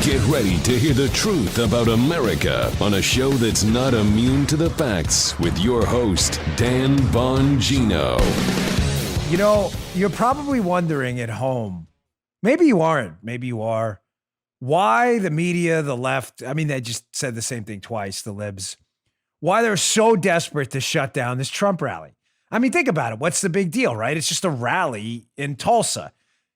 Get ready to hear the truth about America on a show that's not immune to the facts with your host, Dan Bongino. You know, you're probably wondering at home, maybe you aren't, maybe you are, why the media, the left, I mean, they just said the same thing twice, the libs, why they're so desperate to shut down this Trump rally. I mean, think about it. What's the big deal, right? It's just a rally in Tulsa.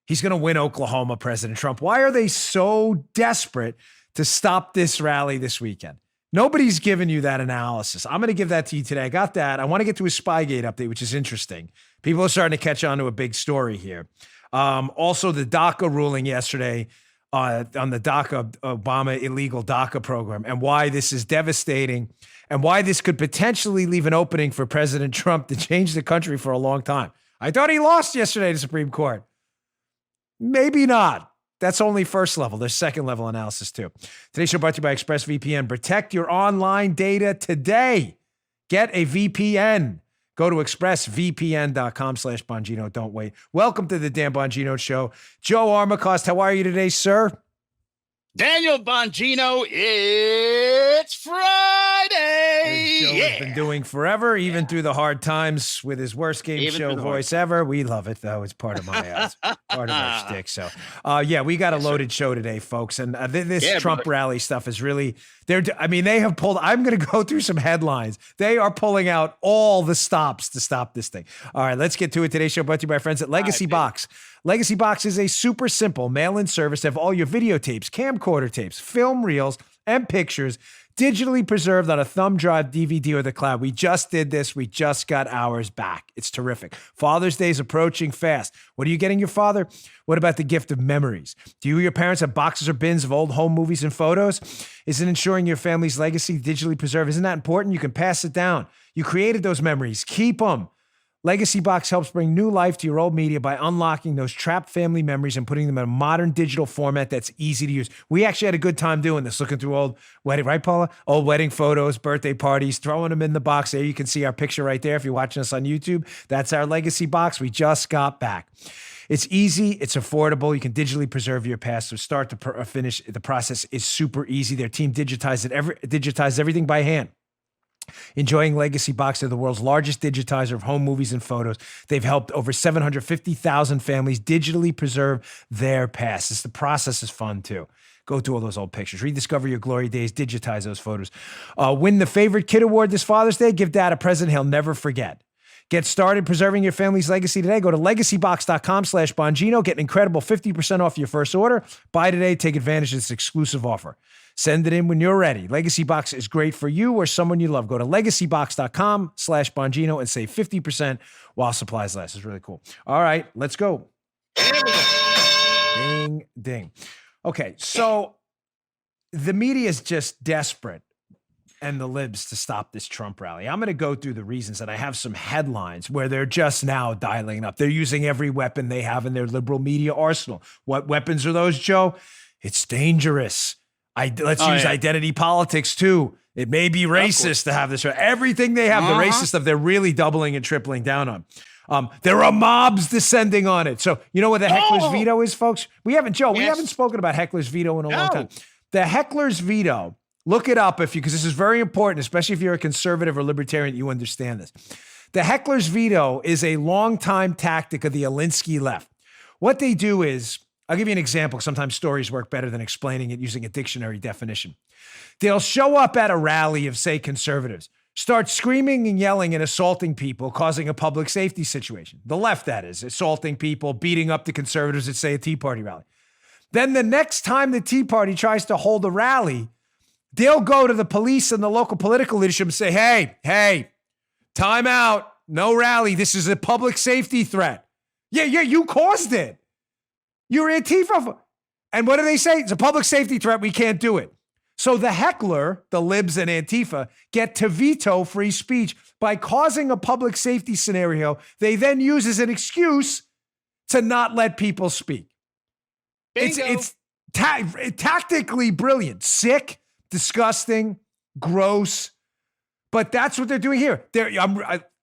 He's going to win Oklahoma, President Trump. Why are they so desperate to stop this rally this weekend? Nobody's given you that analysis. I'm going to give that to you today. I got that. I want to get to a Spygate update, which is interesting. People are starting to catch on to a big story here. Also, the DACA ruling yesterday on the DACA, Obama illegal DACA program, and why this is devastating and why this could potentially leave an opening for President Trump to change the country for a long time. I thought he lost yesterday to the Supreme Court. Maybe not. That's only first level. There's second level analysis too. Today's show brought to you by ExpressVPN. Protect your online data today. Get a VPN. Go to expressvpn.com/Bongino. Don't wait. Welcome to the Dan Bongino Show. Joe Armacost, how are you today, sir? Daniel Bongino, it's Friday. Joe has been doing forever, even through the hard times with his worst game show voice ever. We love it, though. It's part of my shtick. So, we got a loaded show today, folks. And this Trump rally stuff is really, they have pulled, I'm going to go through some headlines. They are pulling out all the stops to stop this thing. All right, let's get to it. Today's show brought to you by our friends at Legacy Box. Legacy Box is a super simple mail-in service to have all your videotapes, camcorder tapes, film reels, and pictures digitally preserved on a thumb drive, DVD, or the cloud. We just did this. We just got ours back. It's terrific. Father's Day is approaching fast. What are you getting your father? What about the gift of memories? Do you or your parents have boxes or bins of old home movies and photos? Isn't ensuring your family's legacy digitally preserved? Isn't that important? You can pass it down. You created those memories. Keep them. Legacy Box helps bring new life to your old media by unlocking those trapped family memories and putting them in a modern digital format that's easy to use. We actually had a good time doing this, looking through old wedding, right, Paula? Old wedding photos, birthday parties, throwing them in the box. There you can see our picture right there if you're watching us on YouTube. That's our Legacy Box we just got back. It's easy. It's affordable. You can digitally preserve your past. So start to finish, the process is super easy. Their team digitized everything by hand. Enjoying Legacy Box, they're the world's largest digitizer of home movies and photos. They've helped over 750,000 families digitally preserve their past. The process is fun too. Go through all those old pictures. Rediscover your glory days. Digitize those photos. Win the favorite kid award this Father's Day. Give Dad a present he'll never forget. Get started preserving your family's legacy today. Go to legacybox.com/Bongino. Get an incredible 50% off your first order. Buy today. Take advantage of this exclusive offer. Send it in when you're ready. Legacy Box is great for you or someone you love. Go to legacybox.com/Bongino and save 50% while supplies last. It's really cool. All right, let's go. Ding, ding. Okay, so the media is just desperate and the libs to stop this Trump rally. I'm going to go through the reasons, and I have some headlines where they're just now dialing up. They're using every weapon they have in their liberal media arsenal. What weapons are those, Joe? It's dangerous. Let's use identity politics too. It may be racist to have this. Everything they have, the racist stuff, they're really doubling and tripling down on. There are mobs descending on it. So you know what the heckler's veto is, folks? We haven't spoken about heckler's veto in a long time. The heckler's veto, look it up because this is very important, especially if you're a conservative or libertarian, you understand this. The heckler's veto is a longtime tactic of the Alinsky left. What they do is, I'll give you an example. Sometimes stories work better than explaining it using a dictionary definition. They'll show up at a rally of, say, conservatives, start screaming and yelling and assaulting people, causing a public safety situation. The left, that is, assaulting people, beating up the conservatives at, say, a Tea Party rally. Then the next time the Tea Party tries to hold a rally, they'll go to the police and the local political leadership and say, hey, time out, no rally. This is a public safety threat. Yeah, you caused it. You're Antifa. And what do they say? It's a public safety threat. We can't do it. So the heckler, the libs and Antifa, get to veto free speech by causing a public safety scenario they then use as an excuse to not let people speak. Bingo. It's tactically brilliant, sick, disgusting, gross. But that's what they're doing here.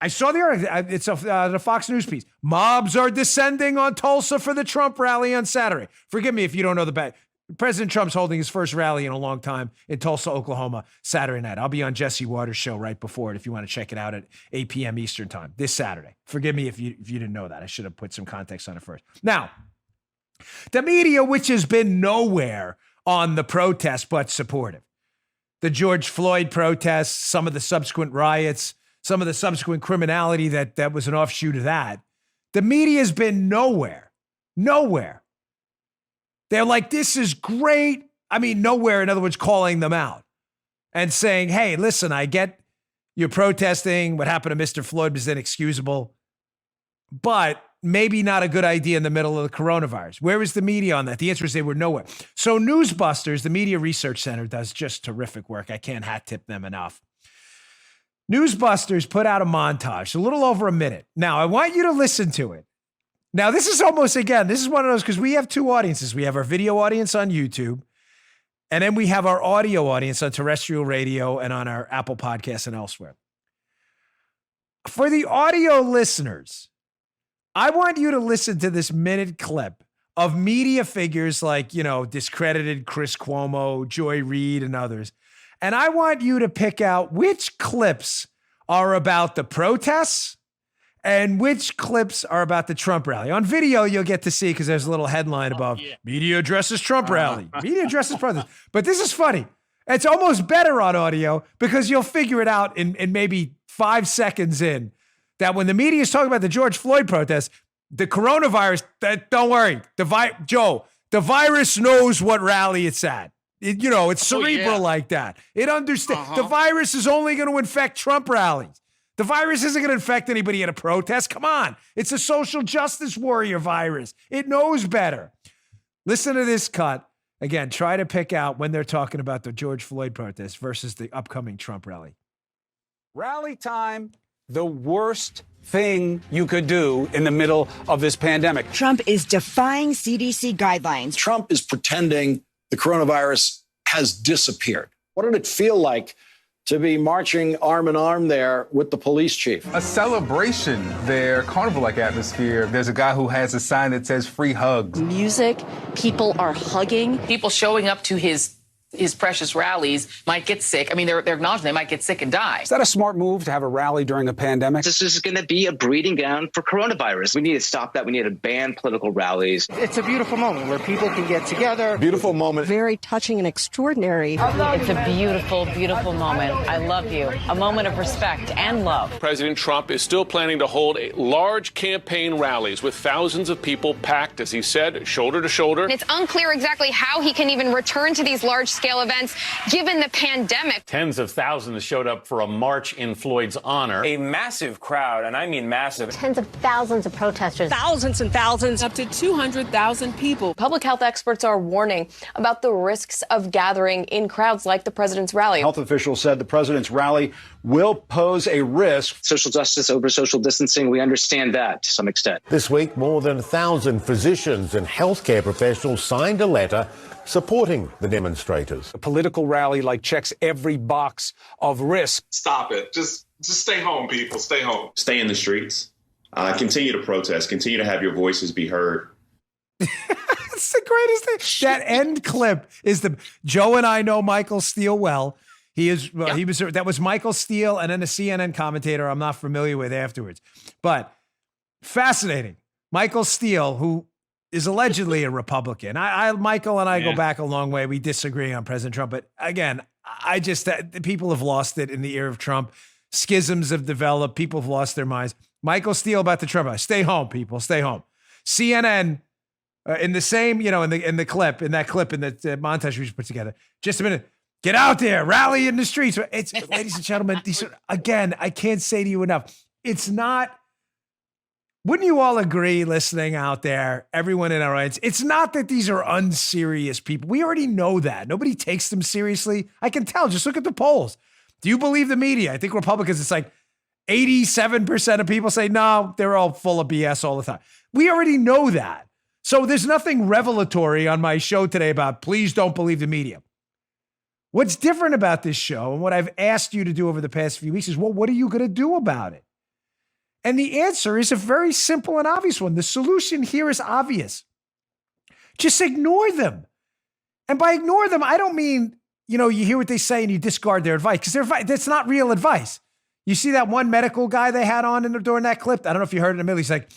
I saw the article. It's the Fox News piece. Mobs are descending on Tulsa for the Trump rally on Saturday. Forgive me if you don't know the back. President Trump's holding his first rally in a long time in Tulsa, Oklahoma, Saturday night. I'll be on Jesse Waters' show right before it if you want to check it out at 8 p.m. Eastern time this Saturday. Forgive me if you didn't know that. I should have put some context on it first. Now, the media, which has been nowhere on the protest but supportive. The George Floyd protests, some of the subsequent riots, some of the subsequent criminality that was an offshoot of that. The media has been nowhere. They're like, this is great. I mean, nowhere, in other words, calling them out and saying, hey, listen, I get you're protesting. What happened to Mr. Floyd was inexcusable, but maybe not a good idea in the middle of the coronavirus. Where is the media on that? The answer is they were nowhere. So Newsbusters, the Media Research Center, does just terrific work. I can't hat tip them enough. Newsbusters put out a montage, a little over a minute. Now, I want you to listen to it. Now, this is almost, again, this is one of those, because we have two audiences. We have our video audience on YouTube, and then we have our audio audience on terrestrial radio and on our Apple Podcasts and elsewhere. For the audio listeners, I want you to listen to this minute clip of media figures like, discredited Chris Cuomo, Joy Reid, and others. And I want you to pick out which clips are about the protests and which clips are about the Trump rally. On video, you'll get to see, because there's a little headline above, media addresses Trump rally, media addresses protest. But this is funny. It's almost better on audio because you'll figure it out in maybe 5 seconds in. That when the media is talking about the George Floyd protest, the coronavirus, don't worry. The virus knows what rally it's at. It's cerebral like that. It understands. The virus is only going to infect Trump rallies. The virus isn't going to infect anybody at a protest. Come on. It's a social justice warrior virus. It knows better. Listen to this cut. Again, try to pick out when they're talking about the George Floyd protest versus the upcoming Trump rally. Rally time. The worst thing you could do in the middle of this pandemic. Trump is defying CDC guidelines. Trump is pretending the coronavirus has disappeared. What did it feel like to be marching arm in arm there with the police chief? A celebration there, carnival-like atmosphere. There's a guy who has a sign that says free hugs. Music, people are hugging. People showing up to his precious rallies might get sick. I mean, they're acknowledging they might get sick and die. Is that a smart move to have a rally during a pandemic? This is going to be a breeding ground for coronavirus. We need to stop that. We need to ban political rallies. It's a beautiful moment where people can get together. Beautiful moment. Very touching and extraordinary. It's a beautiful, beautiful moment. I love you. A moment of respect and love. President Trump is still planning to hold large campaign rallies with thousands of people packed, as he said, shoulder to shoulder. It's unclear exactly how he can even return to these large scale events given the pandemic. Tens of thousands showed up for a march in Floyd's honor. A massive crowd, and I mean massive. Tens of thousands of protesters. Thousands and thousands. Up to 200,000 people. Public health experts are warning about the risks of gathering in crowds like the president's rally. Health officials said the president's rally will pose a risk. Social justice over social distancing, we understand that to some extent. This week, more than 1,000 physicians and healthcare professionals signed a letter supporting the demonstrators. A political rally checks every box of risk. Stop it. Just stay home, people. Stay home. Stay in the streets. Continue to protest. Continue to have your voices be heard. It's the greatest thing. That end clip is Joe and I know Michael Steele well. That was Michael Steele and then a CNN commentator I'm not familiar with afterwards. But fascinating. Michael Steele, who is allegedly a Republican. Michael and I go back a long way. We disagree on President Trump. But again, people have lost it in the era of Trump. Schisms have developed. People have lost their minds. Michael Steele about the Trump. Stay home, people. Stay home. CNN in the same, in that clip in the montage we just put together. Just a minute. Get out there, rally in the streets. It's, ladies and gentlemen, again, I can't say to you enough. It's not. Wouldn't you all agree, listening out there, everyone in our audience, it's not that these are unserious people. We already know that. Nobody takes them seriously. I can tell. Just look at the polls. Do you believe the media? I think Republicans, it's like 87% of people say, no, they're all full of BS all the time. We already know that. So there's nothing revelatory on my show today about please don't believe the media. What's different about this show and what I've asked you to do over the past few weeks is, well, what are you going to do about it? And the answer is a very simple and obvious one. The solution here is obvious. Just ignore them. And by ignore them, I don't mean, you hear what they say and you discard their advice, because that's not real advice. You see that one medical guy they had on during that clip? I don't know if you heard it in the middle. He's like,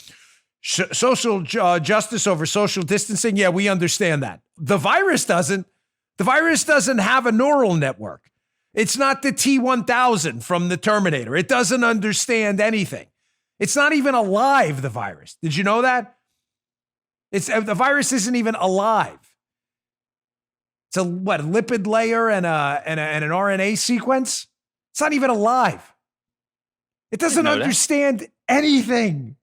social justice over social distancing. Yeah, we understand that. The virus doesn't. The virus doesn't have a neural network. It's not the T-1000 from the Terminator. It doesn't understand anything. It's not even alive, the virus. Did you know that? The virus isn't even alive. It's a lipid layer and an RNA sequence? It's not even alive. It doesn't understand anything.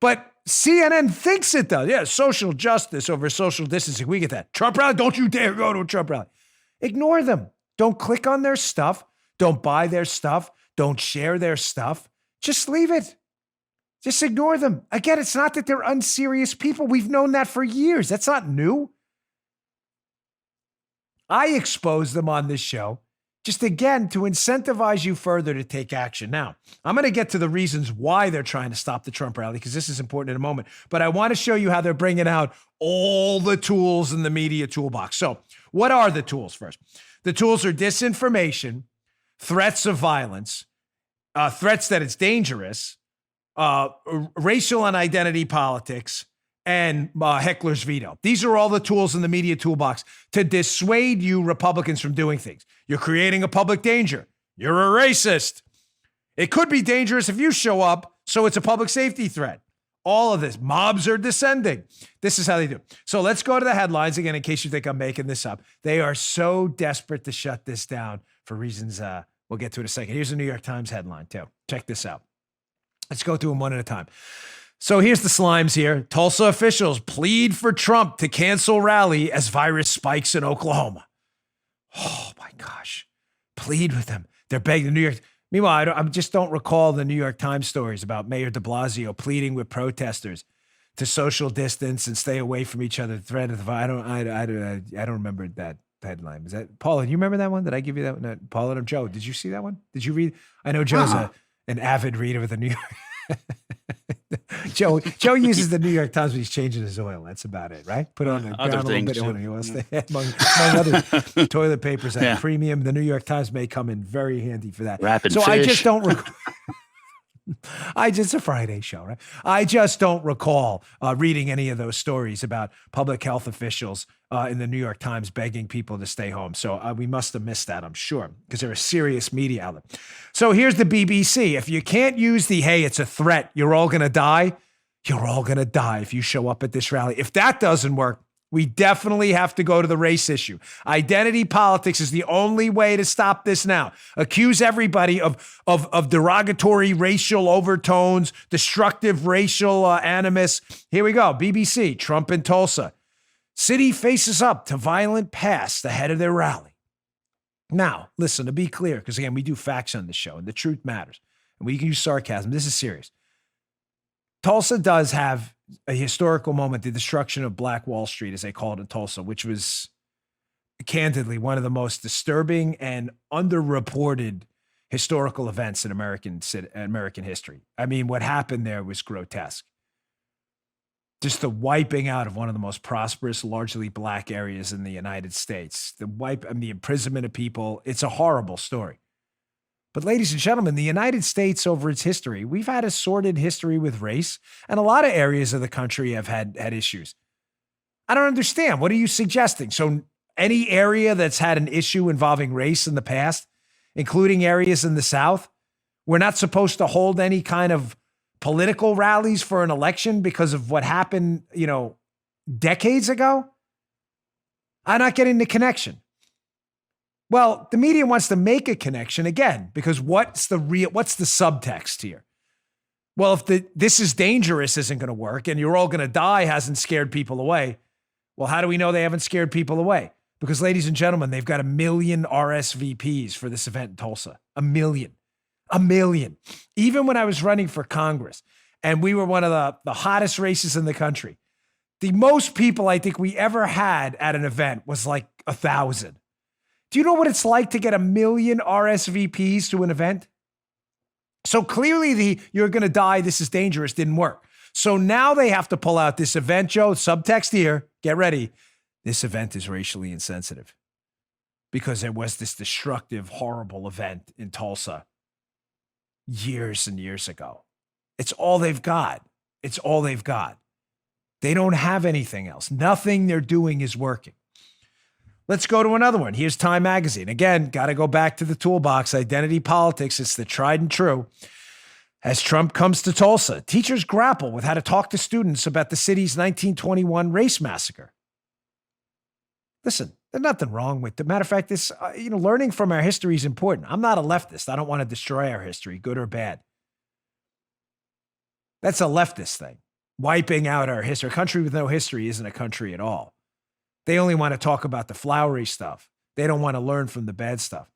But CNN thinks it does. Yeah, social justice over social distancing. We get that. Trump rally, don't you dare go to a Trump rally. Ignore them. Don't click on their stuff. Don't buy their stuff. Don't share their stuff. Just leave it. Just ignore them. Again, it's not that they're unserious people. We've known that for years. That's not new. I expose them on this show just, again, to incentivize you further to take action. Now, I'm going to get to the reasons why they're trying to stop the Trump rally, because this is important in a moment. But I want to show you how they're bringing out all the tools in the media toolbox. So what are the tools first? The tools are disinformation, threats of violence, threats that it's dangerous, racial and identity politics, and heckler's veto. These are all the tools in the media toolbox to dissuade you Republicans from doing things. You're creating a public danger. You're a racist. It could be dangerous if you show up, so it's a public safety threat. All of this. Mobs are descending. This is how they do. So let's go to the headlines again, in case you think I'm making this up. They are so desperate to shut this down for reasons we'll get to in a second. Here's a New York Times headline, too. Check this out. Let's go through them one at a time. So here's the slimes here. Tulsa officials plead for Trump to cancel rally as virus spikes in Oklahoma. Oh, my gosh. Plead with them. They're begging the New York. Meanwhile, I just don't recall the New York Times stories about Mayor de Blasio pleading with protesters to social distance and stay away from each other. The threat of the virus. I don't remember that headline. Is that Paula? Do you remember that one? Did I give you that one? No, Paula or Joe? Did you see that one? Did you read? I know Joe's an avid reader of the New York. Joe uses the New York Times when he's changing his oil. That's about it, right? Put on a little bit of oil. Among other toilet papers at premium. The New York Times may come in very handy for that. Rapid fish. I just don't recall. It's a Friday show, right? I just don't recall reading any of those stories about public health officials in the New York Times begging people to stay home. So we must have missed that, I'm sure, because they're a serious media outlet. So here's the BBC. If you can't use hey, it's a threat, you're all going to die. You're all going to die if you show up at this rally. If that doesn't work, we definitely have to go to the race issue. Identity politics is the only way to stop this now. Accuse everybody of derogatory racial overtones, destructive racial animus. Here we go. BBC, Trump in Tulsa. City faces up to violent past ahead of their rally. Now, listen, to be clear, because again, we do facts on the show and the truth matters. And we can use sarcasm. This is serious. Tulsa does have a historical moment, the destruction of Black Wall Street, as they call it in Tulsa, which was candidly one of the most disturbing and underreported historical events in American history. I mean, what happened there was grotesque. Just the wiping out of one of the most prosperous, largely Black areas in the United States. The imprisonment of people. It's a horrible story. But ladies and gentlemen, the United States over its history, we've had a sordid history with race, and a lot of areas of the country have had issues. I don't understand. What are you suggesting? So any area that's had an issue involving race in the past, including areas in the South, we're not supposed to hold any kind of political rallies for an election because of what happened, decades ago? I'm not getting the connection. Well, the media wants to make a connection again, because what's the subtext here? Well, if this is dangerous isn't going to work and you're all going to die hasn't scared people away. Well, how do we know they haven't scared people away? Because, ladies and gentlemen, they've got 1 million RSVPs for this event in Tulsa. 1 million. 1 million. Even when I was running for Congress and we were one of the hottest races in the country, the most people I think we ever had at an event was like 1,000. Do you know what it's like to get 1 million RSVPs to an event? So clearly you're going to die, this is dangerous, didn't work. So now they have to pull out this event, Joe, subtext here, get ready. this event is racially insensitive because there was this destructive, horrible event in Tulsa years and years ago. It's all they've got. It's all they've got. They don't have anything else. Nothing they're doing is working. Let's go to another one. Here's Time Magazine. Again, got to go back to the toolbox. Identity politics. It's the tried and true. As Trump comes to Tulsa, teachers grapple with how to talk to students about the city's 1921 race massacre. Listen, there's nothing wrong with it. Matter of fact, this, learning from our history is important. I'm not a leftist. I don't want to destroy our history, good or bad. That's a leftist thing. Wiping out our history. A country with no history isn't a country at all. They only want to talk about the flowery stuff. They don't want to learn from the bad stuff.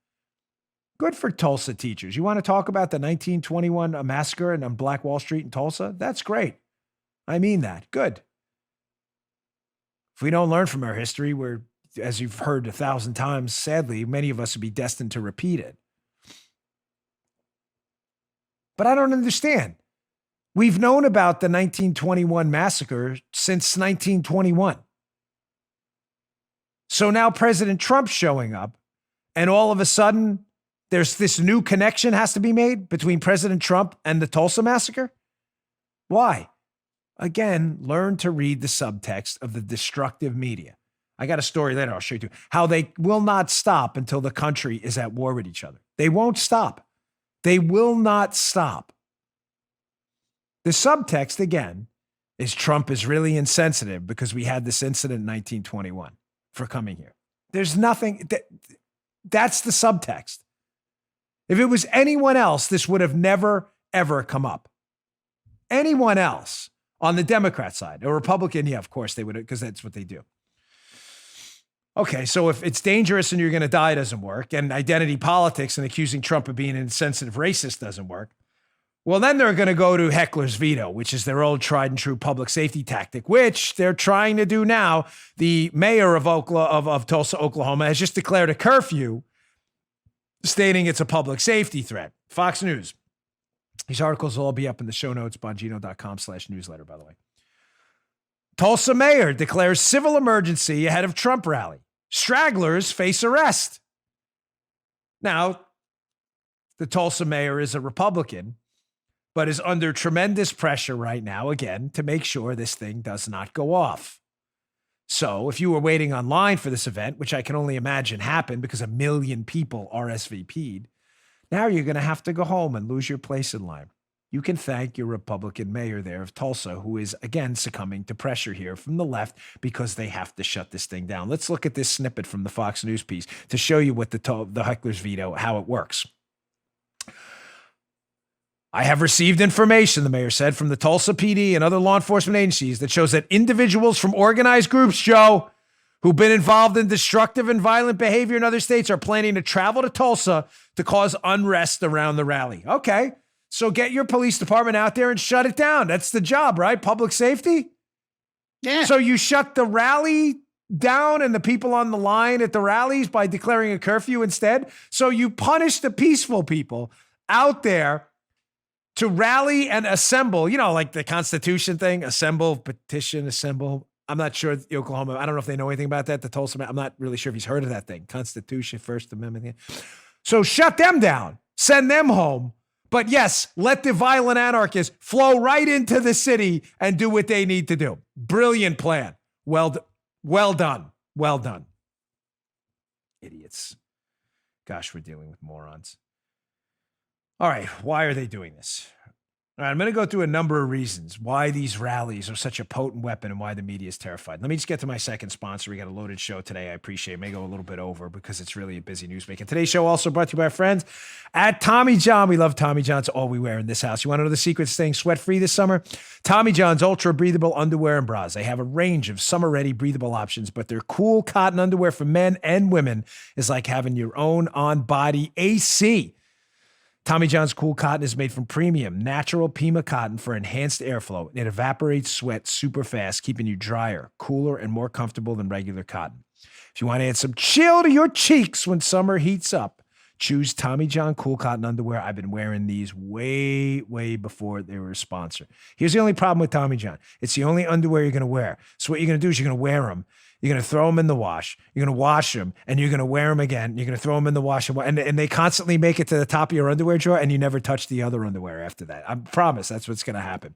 Good for Tulsa teachers. You want to talk about the 1921 massacre on Black Wall Street in Tulsa? That's great. I mean that. Good. If we don't learn from our history, we're, as you've heard 1,000 times, sadly, many of us would be destined to repeat it. But I don't understand. We've known about the 1921 massacre since 1921. So now President Trump's showing up, and all of a sudden, there's this new connection has to be made between President Trump and the Tulsa massacre? Why? Again, learn to read the subtext of the destructive media. I got a story later I'll show you how they will not stop until the country is at war with each other. They won't stop. They will not stop. The subtext, again, is Trump is really insensitive because we had this incident in 1921 for coming here. There's nothing, that's the subtext. If it was anyone else, this would have never, ever come up. Anyone else on the Democrat side, a Republican, yeah, of course they would, because that's what they do. Okay, so if it's dangerous and you're going to die doesn't work, and identity politics and accusing Trump of being an insensitive racist doesn't work, well, then they're going to go to heckler's veto, which is their old tried and true public safety tactic, which they're trying to do now. The mayor of Tulsa, Oklahoma, has just declared a curfew, stating it's a public safety threat. Fox News. These articles will all be up in the show notes, bongino.com/newsletter, by the way. Tulsa mayor declares civil emergency ahead of Trump rally. Stragglers face arrest. Now, the Tulsa mayor is a Republican, but is under tremendous pressure right now, again, to make sure this thing does not go off. So if you were waiting online for this event, which I can only imagine happened because 1 million people RSVP'd, now you're going to have to go home and lose your place in line. You can thank your Republican mayor there of Tulsa, who is, again, succumbing to pressure here from the left because they have to shut this thing down. Let's look at this snippet from the Fox News piece to show you what the heckler's veto, how it works. I have received information, the mayor said, from the Tulsa PD and other law enforcement agencies that shows that individuals from organized groups, Joe, who've been involved in destructive and violent behavior in other states are planning to travel to Tulsa to cause unrest around the rally. Okay, so get your police department out there and shut it down. That's the job, right? Public safety? Yeah. So you shut the rally down and the people on the line at the rallies by declaring a curfew instead? So you punish the peaceful people out there to rally and assemble, like the Constitution thing, assemble, petition, assemble. I'm not sure Oklahoma, I don't know if they know anything about that. The Tulsa, I'm not really sure if he's heard of that thing. Constitution, First Amendment. So shut them down, send them home. But yes, let the violent anarchists flow right into the city and do what they need to do. Brilliant plan. Well done. Well done. Idiots. Gosh, we're dealing with morons. All right, why are they doing this? All right, I'm going to go through a number of reasons why these rallies are such a potent weapon and why the media is terrified. Let me just get to my second sponsor. We got a loaded show today. I appreciate it. May go a little bit over because it's really a busy news week. And today's show also brought to you by our friends at Tommy John. We love Tommy John. It's all we wear in this house. You want to know the secret to staying sweat-free this summer? Tommy John's ultra-breathable underwear and bras. They have a range of summer-ready breathable options, but their cool cotton underwear for men and women is like having your own on-body AC. Tommy John's Cool Cotton is made from premium, natural Pima cotton for enhanced airflow. It evaporates sweat super fast, keeping you drier, cooler, and more comfortable than regular cotton. If you want to add some chill to your cheeks when summer heats up, Choose Tommy John Cool Cotton underwear. I've been wearing these way, way before they were a sponsor. Here's the only problem with Tommy John. It's the only underwear you're going to wear. So what you're going to do is you're going to wear them. You're going to throw them in the wash. You're going to wash them, and you're going to wear them again. You're going to throw them in the wash. And they constantly make it to the top of your underwear drawer, and you never touch the other underwear after that. I promise that's what's going to happen.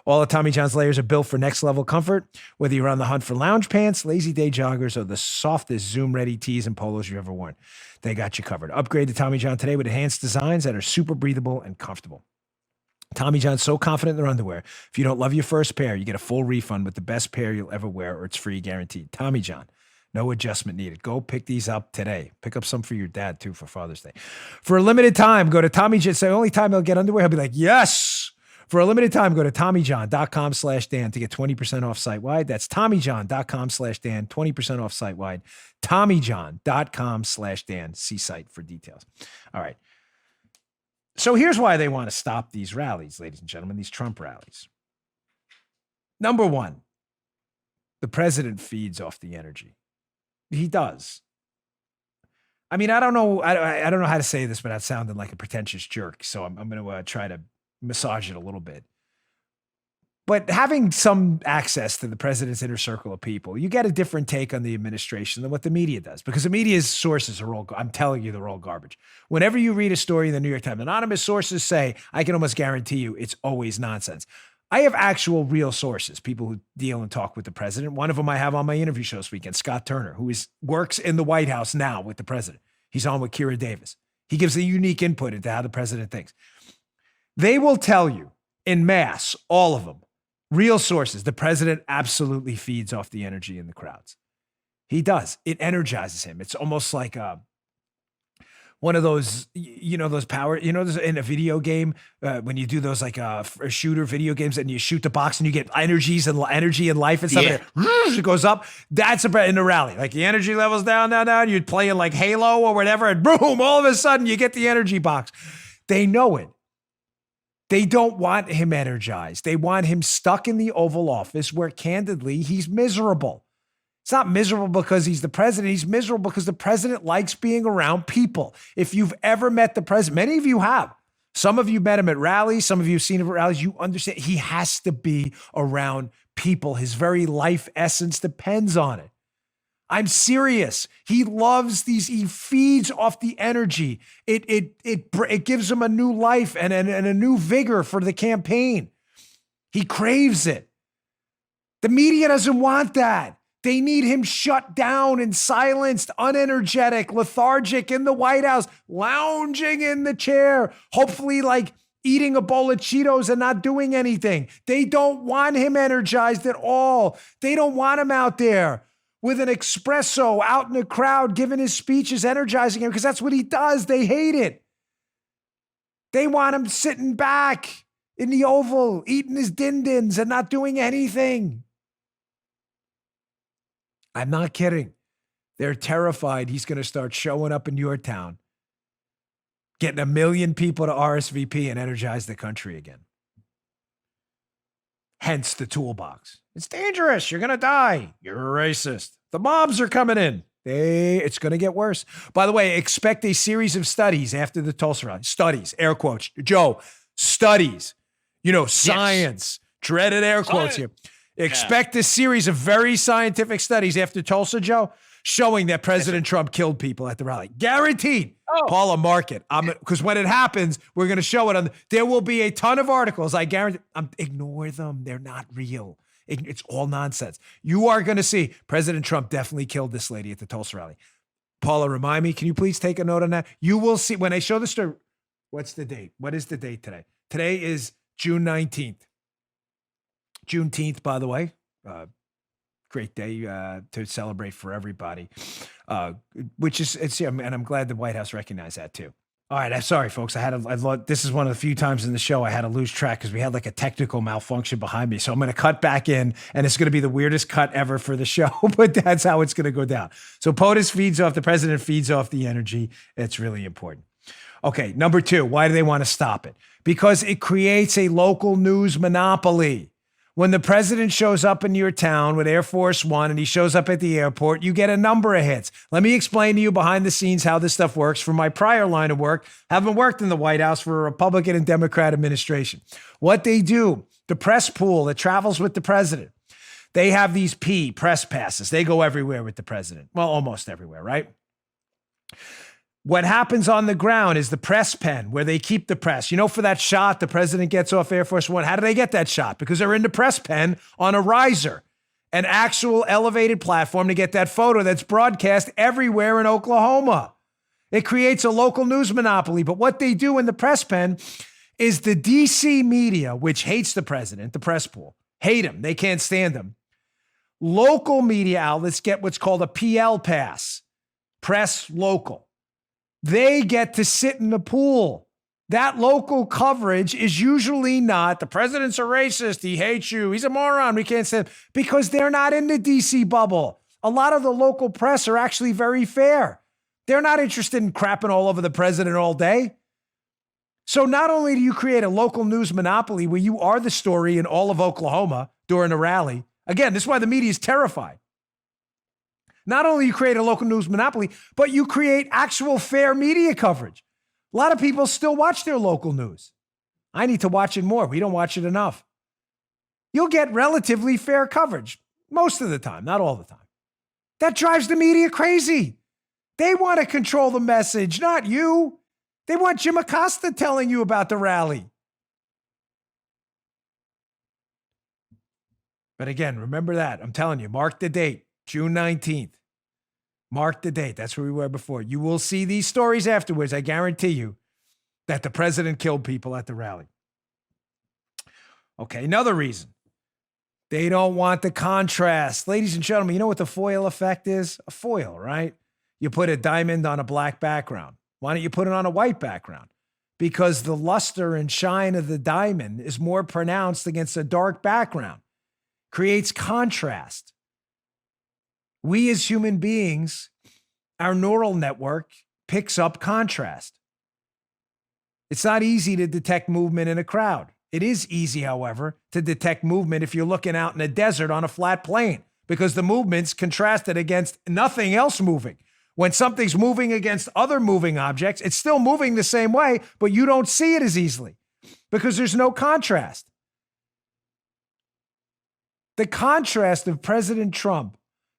All of Tommy John's layers are built for next-level comfort, whether you're on the hunt for lounge pants, lazy day joggers, or the softest Zoom-ready tees and polos you've ever worn. They got you covered. Upgrade to Tommy John today with enhanced designs that are super breathable and comfortable. Tommy John's so confident in their underwear. If you don't love your first pair, you get a full refund with the best pair you'll ever wear, or it's free guaranteed. Tommy John, no adjustment needed. Go pick these up today. Pick up some for your dad, too, for Father's Day. For a limited time, go to Tommy John. It's the only time he'll get underwear. He'll be like, yes. For a limited time, go to TommyJohn.com/Dan to get 20% off site-wide. That's TommyJohn.com/Dan, 20% off site-wide. TommyJohn.com/Dan. See site for details. All right. So here's why they want to stop these rallies, ladies and gentlemen, these Trump rallies. Number one, the president feeds off the energy. He does. I mean, I don't know how to say this without sounding like a pretentious jerk, so I'm going to try to massage it a little bit. But having some access to the president's inner circle of people, you get a different take on the administration than what the media does, because the media's sources are all, I'm telling you, they're all garbage. Whenever you read a story in the New York Times, anonymous sources say, I can almost guarantee you it's always nonsense. I have actual real sources, people who deal and talk with the president. One of them I have on my interview show this weekend, Scott Turner, who works in the White House now with the president. He's on with Kira Davis. He gives a unique input into how the president thinks. They will tell you in mass, all of them, real sources, the president absolutely feeds off the energy in the crowds. He does. It energizes him. It's almost like one of those, those power, in a video game, when you do those like a shooter video games and you shoot the box and you get energy and life and stuff, and it goes up. That's in the rally. Like the energy level's down, you're playing like Halo or whatever, and boom, all of a sudden you get the energy box. They know it. They don't want him energized. They want him stuck in the Oval Office where, candidly, he's miserable. It's not miserable because he's the president. He's miserable because the president likes being around people. If you've ever met the president, many of you have. Some of you met him at rallies. Some of you have seen him at rallies. You understand he has to be around people. His very life essence depends on it. I'm serious. He loves these. He feeds off the energy. It gives him a new life and a new vigor for the campaign. He craves it. The media doesn't want that. They need him shut down and silenced, unenergetic, lethargic in the White House, lounging in the chair, hopefully like eating a bowl of Cheetos and not doing anything. They don't want him energized at all. They don't want him out there with an espresso out in the crowd, giving his speeches, energizing him, because that's what he does. They hate it. They want him sitting back in the Oval, eating his din-dins and not doing anything. I'm not kidding. They're terrified he's going to start showing up in your town, getting 1 million people to RSVP and energize the country again. Hence the toolbox. It's dangerous. You're going to die. You're a racist. The mobs are coming in. It's going to get worse. By the way, expect a series of studies after the Tulsa rally. Studies, air quotes. Joe, studies. Science. Yes. Dreaded air quotes here. Expect a series of very scientific studies after Tulsa, Joe, showing that President Trump killed people at the rally. Guaranteed. Paula, mark it. Because when it happens, we're going to show it. There will be a ton of articles. I guarantee. Ignore them. They're not real. It's all nonsense. You are going to see President Trump definitely killed this lady at the Tulsa rally. Paula, remind me, can you please take a note on that? You will see when I show the story. What's the date? What is the date today? Today is June 19th. Juneteenth, by the way. Great day to celebrate for everybody, and I'm glad the White House recognized that too. All right, I'm sorry, folks. This is one of the few times in the show I had to lose track because we had like a technical malfunction behind me. So I'm going to cut back in, and it's going to be the weirdest cut ever for the show, but that's how it's going to go down. So POTUS feeds off, the president feeds off the energy. It's really important. Okay, number 2, why do they want to stop it? Because it creates a local news monopoly. When the president shows up in your town with Air Force One and he shows up at the airport, you get a number of hits. Let me explain to you behind the scenes how this stuff works from my prior line of work. Having worked in the White House for a Republican and Democrat administration. What they do, the press pool that travels with the president, they have these press passes. They go everywhere with the president. Well, almost everywhere, right? What happens on the ground is the press pen where they keep the press. You know, for that shot, the president gets off Air Force One. How do they get that shot? Because they're in the press pen on a riser, an actual elevated platform to get that photo that's broadcast everywhere in Oklahoma. It creates a local news monopoly. But what they do in the press pen is the DC media, which hates the president, the press pool, hate him. They can't stand him. Local media outlets get what's called a PL pass, press local. They get to sit in the pool. That local coverage is usually not, the president's a racist, he hates you, he's a moron, we can't stand him, because they're not in the DC bubble. A lot of the local press are actually very fair. They're not interested in crapping all over the president all day. So not only do you create a local news monopoly where you are the story in all of Oklahoma during a rally, again, this is why the media is terrified. Not only you create a local news monopoly, but you create actual fair media coverage. A lot of people still watch their local news. I need to watch it more. We don't watch it enough. You'll get relatively fair coverage most of the time, not all the time. That drives the media crazy. They want to control the message, not you. They want Jim Acosta telling you about the rally. But again, remember that. I'm telling you, mark the date. June 19th. Mark the date. That's where we were before. You will see these stories afterwards. I guarantee you that the president killed people at the rally. Okay, another reason. They don't want the contrast. Ladies and gentlemen, you know what the foil effect is? A foil, right? You put a diamond on a black background. Why don't you put it on a white background? Because the luster and shine of the diamond is more pronounced against a dark background. Creates contrast. We as human beings, our neural network picks up contrast. It's not easy to detect movement in a crowd. It is easy, however, to detect movement if you're looking out in a desert on a flat plain, because the movement's contrasted against nothing else moving. When something's moving against other moving objects, it's still moving the same way, but you don't see it as easily because there's no contrast. The contrast of President Trump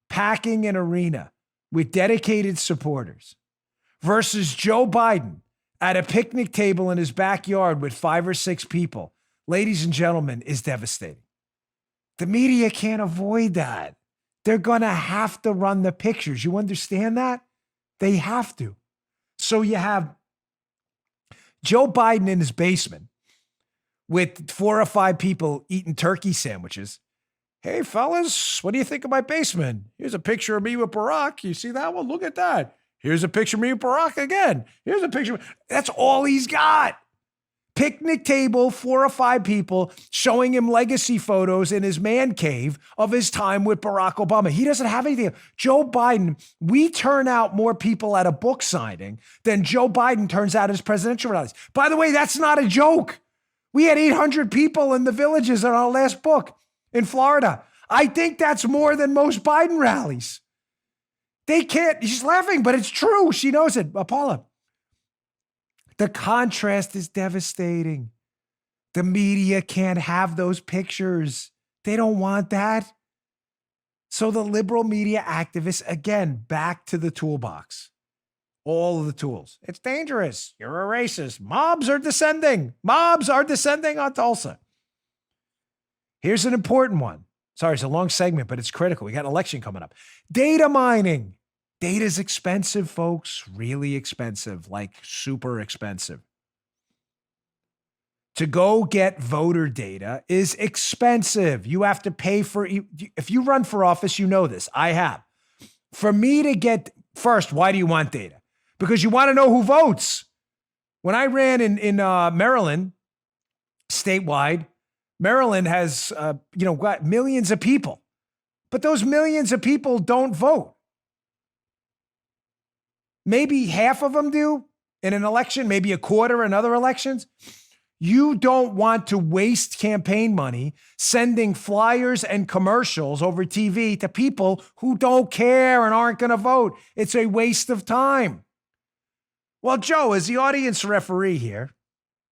packing an arena with dedicated supporters versus Joe Biden at a picnic table in his backyard with 5 or 6 people, ladies and gentlemen, is devastating. The media can't avoid that. They're going to have to run the pictures. You understand that? They have to. So you have Joe Biden in his basement with 4 or 5 people eating turkey sandwiches. Hey, fellas, what do you think of my basement? Here's a picture of me with Barack. You see that one? Look at that. Here's a picture of me with Barack again. Here's a picture. That's all he's got. Picnic table, 4 or 5 people showing him legacy photos in his man cave of his time with Barack Obama. He doesn't have anything. Joe Biden, we turn out more people at a book signing than Joe Biden turns out at his presidential rallies. By the way, that's not a joke. We had 800 people in the Villages on our last book in Florida. I think that's more than most Biden rallies. They can't, she's laughing, but it's true. She knows it. Paula. The contrast is devastating. The media can't have those pictures. They don't want that. So the liberal media activists, again, back to the toolbox. All of the tools. It's dangerous. You're a racist. Mobs are descending. Mobs are descending on Tulsa. Here's an important one. Sorry, it's a long segment, but it's critical. We got an election coming up. Data mining. Data's expensive, folks. Really expensive, like super expensive. To go get voter data is expensive. You have to pay for, if you run for office, you know this. I have. For me to get, first, why do you want data? Because you want to know who votes. When I ran in Maryland, statewide, Maryland has, got millions of people, but those millions of people don't vote. Maybe half of them do in an election, maybe a quarter in other elections. You don't want to waste campaign money sending flyers and commercials over TV to people who don't care and aren't going to vote. It's a waste of time. Well, Joe, as the audience referee here,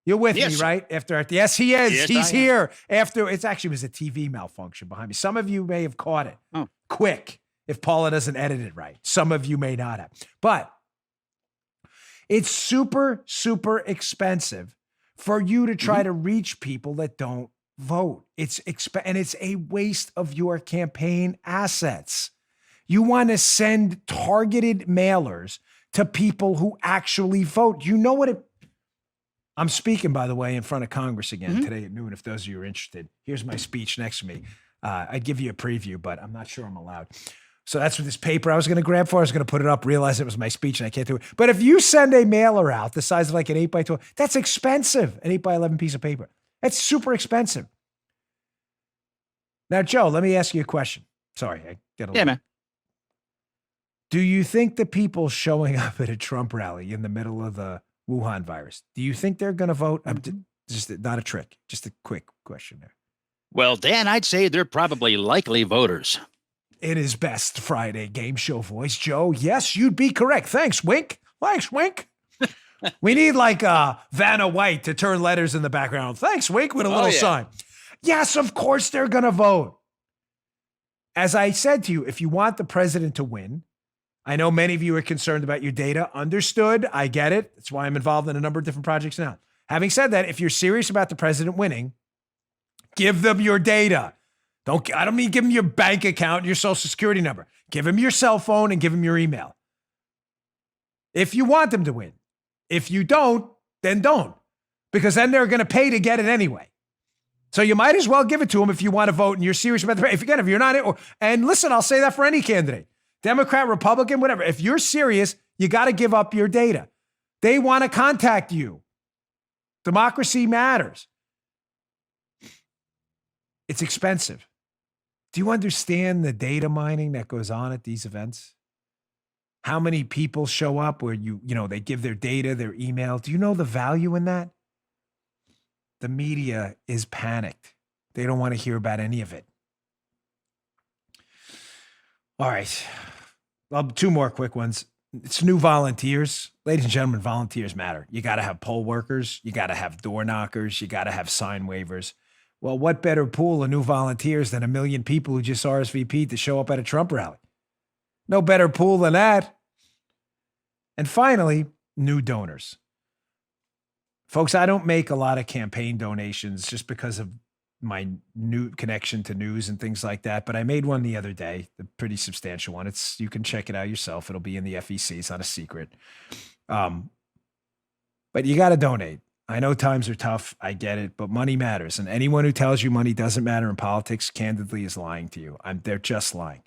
you're with me, right? Yes, he is. Yes, He's here. After it actually was a TV malfunction behind me. Some of you may have caught it quick if Paula doesn't edit it right. Some of you may not have. But it's super, super expensive for you to try to reach people that don't vote. And it's a waste of your campaign assets. You want to send targeted mailers to people who actually vote. You know what I'm speaking, by the way, in front of Congress again today at noon, if those of you are interested. Here's my speech next to me. I'd give you a preview, but I'm not sure I'm allowed. So that's what this paper I was going to grab for. I was going to put it up, realize it was my speech, and I can't do it. But if you send a mailer out the size of like an 8x12, that's expensive, an 8x11 piece of paper. That's super expensive. Now, Joe, let me ask you a question. Sorry, I get a little... Yeah, man. Do you think the people showing up at a Trump rally in the middle of the Wuhan virus, do you think they're going to vote? Just not a trick, just a quick question there. Well, Dan, I'd say they're probably likely voters. In his best Friday game show voice, Joe, yes, you'd be correct. Thanks, Wink. Thanks, Wink. We need like Vanna White to turn letters in the background. Thanks, Wink, with a little sign. Yes, of course they're going to vote. As I said to you, if you want the president to win, I know many of you are concerned about your data. Understood. I get it. That's why I'm involved in a number of different projects now. Having said that, if you're serious about the president winning, give them your data. I don't mean give them your bank account and your social security number. Give them your cell phone and give them your email. If you want them to win. If you don't, then don't. Because then they're going to pay to get it anyway. So you might as well give it to them if you want to vote and you're serious about the, if you're not, and listen, I'll say that for any candidate. Democrat, Republican, whatever. If you're serious, you got to give up your data. They want to contact you. Democracy matters. It's expensive. Do you understand the data mining that goes on at these events? How many people show up where they give their data, their email? Do you know the value in that? The media is panicked. They don't want to hear about any of it. All right. Well, two more quick ones. It's new volunteers. Ladies and gentlemen, volunteers matter. You got to have poll workers. You got to have door knockers. You got to have sign waivers. Well, what better pool of new volunteers than 1 million people who just RSVP'd to show up at a Trump rally? No better pool than that. And finally, new donors. Folks, I don't make a lot of campaign donations just because of my new connection to news and things like that. But I made one the other day, a pretty substantial one. You can check it out yourself. It'll be in the FEC. It's not a secret. But you got to donate. I know times are tough. I get it, but money matters. And anyone who tells you money doesn't matter in politics, candidly, is lying to you. They're just lying.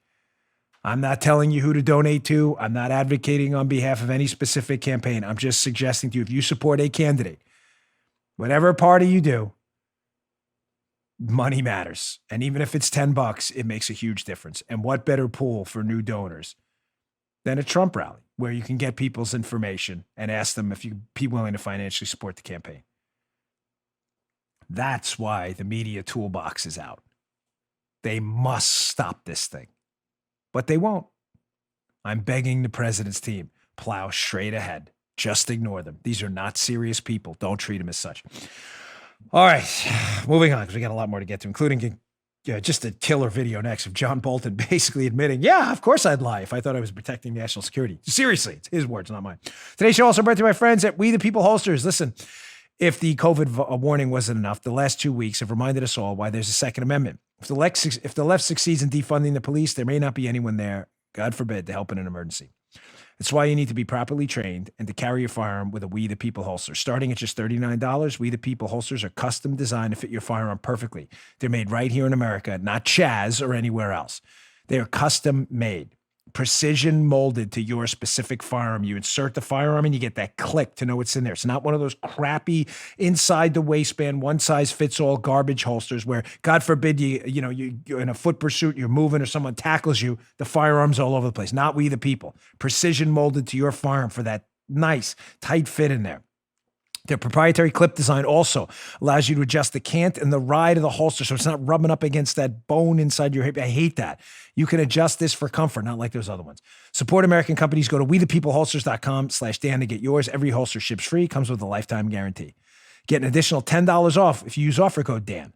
I'm not telling you who to donate to. I'm not advocating on behalf of any specific campaign. I'm just suggesting to you, if you support a candidate, whatever party you do, money matters. And even if it's $10, it makes a huge difference. And what better pool for new donors than a Trump rally, where you can get people's information and ask them if you'd be willing to financially support the campaign. That's why the media toolbox is out. They must stop this thing, but they won't. I'm begging the president's team, plow straight ahead. Just ignore them. These are not serious people. Don't treat them as such. All right, moving on, because we got a lot more to get to, including just a killer video next of John Bolton basically admitting, yeah, of course I'd lie if I thought I was protecting national security. Seriously, it's his words, not mine. Today's show also brought to my friends at We the People Holsters. Listen, if the COVID warning wasn't enough, the last 2 weeks have reminded us all why there's a Second Amendment. If the left succeeds in defunding the police, there may not be anyone there, God forbid, to help in an emergency. That's why you need to be properly trained and to carry your firearm with a We the People holster. Starting at just $39, We the People holsters are custom designed to fit your firearm perfectly. They're made right here in America, not Chaz or anywhere else. They are custom made, precision molded to your specific firearm. You insert the firearm and you get that click to know what's in there. It's not one of those crappy inside the waistband, one size fits all garbage holsters where, God forbid, you're in a foot pursuit, you're moving or someone tackles you, the firearm's all over the place. Not We the People. Precision molded to your firearm for that nice tight fit in there. Their proprietary clip design also allows you to adjust the cant and the ride of the holster so it's not rubbing up against that bone inside your hip. I hate that. You can adjust this for comfort, not like those other ones. Support American companies. Go to wethepeopleholsters.com/Dan to get yours. Every holster ships free, comes with a lifetime guarantee. Get an additional $10 off if you use offer code Dan.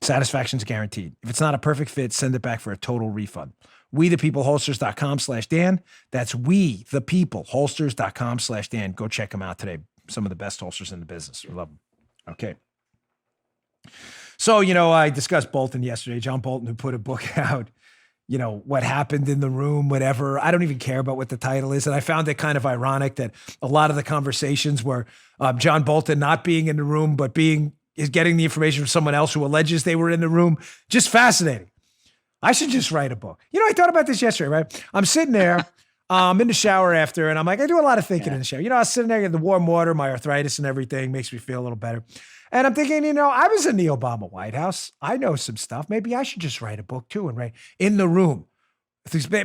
Satisfaction's guaranteed. If it's not a perfect fit, send it back for a total refund. wethepeopleholsters.com/Dan. That's wethepeopleholsters.com/Dan. Go check them out today. Some of the best holsters in the business. We love them. Okay. So, I discussed Bolton yesterday. John Bolton, who put a book out, what happened in the room, whatever. I don't even care about what the title is. And I found it kind of ironic that a lot of the conversations were John Bolton not being in the room, but is getting the information from someone else who alleges they were in the room. Just fascinating. I should just write a book. I thought about this yesterday, right? I'm sitting there. I'm in the shower after, and I'm like, I do a lot of thinking in the shower. I was sitting there in the warm water, my arthritis and everything makes me feel a little better. And I'm thinking, I was in the Obama White House. I know some stuff. Maybe I should just write a book too and write in the room.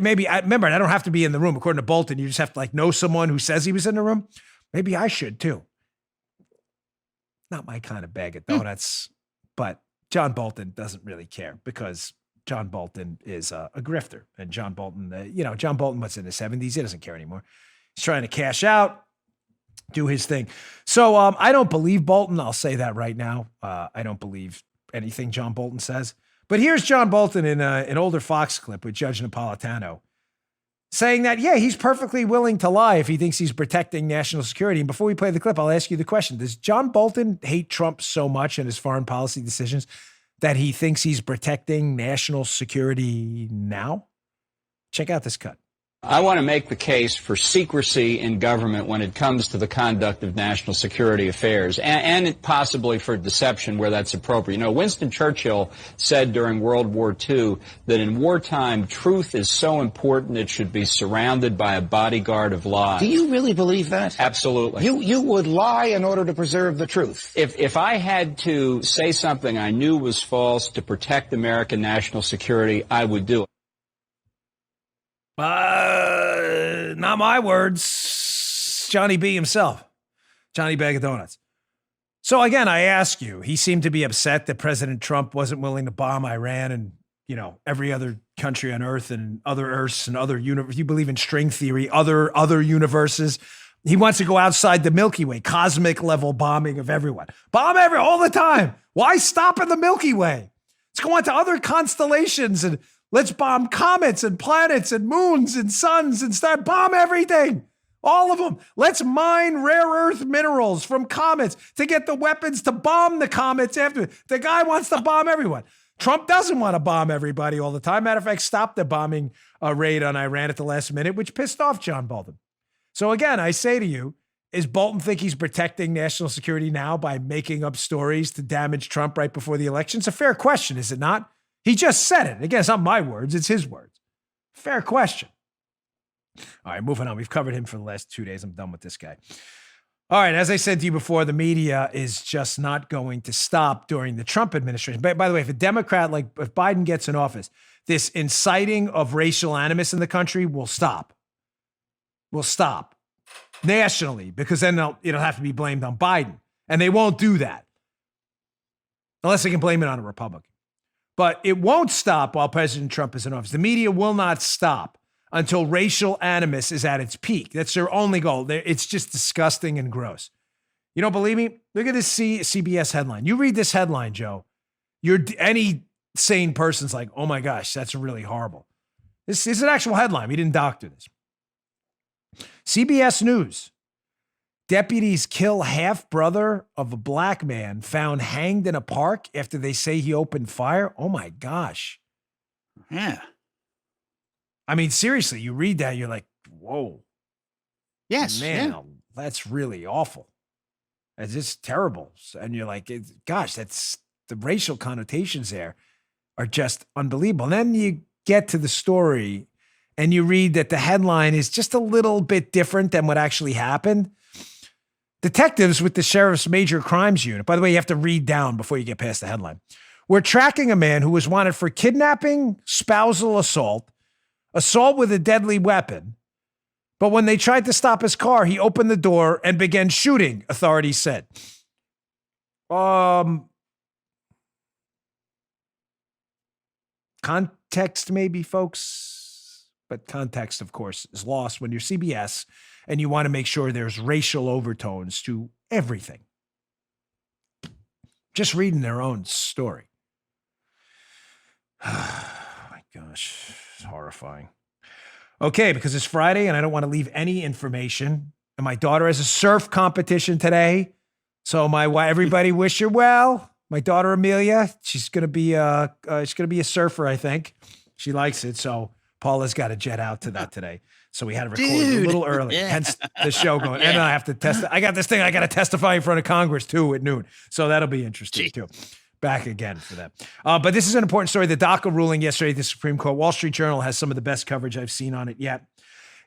Maybe I don't have to be in the room. According to Bolton, you just have to know someone who says he was in the room. Maybe I should too. Not my kind of bag of donuts, but John Bolton doesn't really care because John Bolton is a grifter. And John Bolton, John Bolton was in the 70s. He doesn't care anymore. He's trying to cash out, do his thing. So I don't believe Bolton. I'll say that right now. I don't believe anything John Bolton says. But here's John Bolton in an older Fox clip with Judge Napolitano saying that, he's perfectly willing to lie if he thinks he's protecting national security. And before we play the clip, I'll ask you the question. Does John Bolton hate Trump so much in his foreign policy decisions that he thinks he's protecting national security now? Check out this cut. I want to make the case for secrecy in government when it comes to the conduct of national security affairs, and possibly for deception where that's appropriate. Winston Churchill said during World War II that in wartime, truth is so important it should be surrounded by a bodyguard of lies. Do you really believe that? Absolutely. You would lie in order to preserve the truth? If I had to say something I knew was false to protect American national security, I would do it. Not my words. Johnny B himself. Johnny Bag of Donuts. So again, I ask you, he seemed to be upset that President Trump wasn't willing to bomb Iran and, every other country on earth and other Earths and other universes. You believe in string theory, other universes. He wants to go outside the Milky Way, cosmic level bombing of everyone. Bomb all the time. Why stop in the Milky Way? Let's go on to other constellations and let's bomb comets and planets and moons and suns and start bomb everything. All of them. Let's mine rare earth minerals from comets to get the weapons to bomb the comets after. The guy wants to bomb everyone. Trump doesn't want to bomb everybody all the time. Matter of fact, stopped the bombing raid on Iran at the last minute, which pissed off John Bolton. So again, I say to you, is Bolton think he's protecting national security now by making up stories to damage Trump right before the election? It's a fair question, is it not? He just said it. Again, it's not my words. It's his words. Fair question. All right, moving on. We've covered him for the last 2 days. I'm done with this guy. All right, as I said to you before, the media is just not going to stop during the Trump administration. By the way, if a Democrat, if Biden gets in office, this inciting of racial animus in the country will stop. Will stop nationally, because then it'll have to be blamed on Biden. And they won't do that unless they can blame it on a Republican. But it won't stop while President Trump is in office. The media will not stop until racial animus is at its peak. That's their only goal. It's just disgusting and gross. You don't believe me? Look at this CBS headline. You read this headline, Joe. Any sane person's like, oh my gosh, that's really horrible. This is an actual headline. We didn't doctor this. CBS News. Deputies kill half-brother of a black man found hanged in a park after they say he opened fire. Oh, my gosh. Yeah. I mean, seriously, you read that, you're like, whoa. Yes. Man, yeah. That's really awful. It's just terrible. And you're like, gosh, that's the racial connotations there are just unbelievable. And then you get to the story and you read that the headline is just a little bit different than what actually happened. Detectives with the sheriff's major crimes unit, by the way, you have to read down before you get past the headline. We're tracking a man who was wanted for kidnapping, spousal assault with a deadly weapon, But when they tried to stop his car, he opened the door and began shooting, authorities said. Context maybe, folks. But context, of course, is lost when you're CBS and you want to make sure there's racial overtones to everything. Just reading their own story. Oh my gosh, it's horrifying. Okay, because it's Friday and I don't want to leave any information. And my daughter has a surf competition today. So everybody wish her well. My daughter Amelia, she's gonna be a surfer, I think. She likes it. So Paula's got to jet out to that today. So we had to record a little early, hence the show going. And I have to I got this thing I got to testify in front of Congress too at noon. So that'll be interesting too. Back again for that. But this is an important story. The DACA ruling yesterday at the Supreme Court. Wall Street Journal has some of the best coverage I've seen on it yet.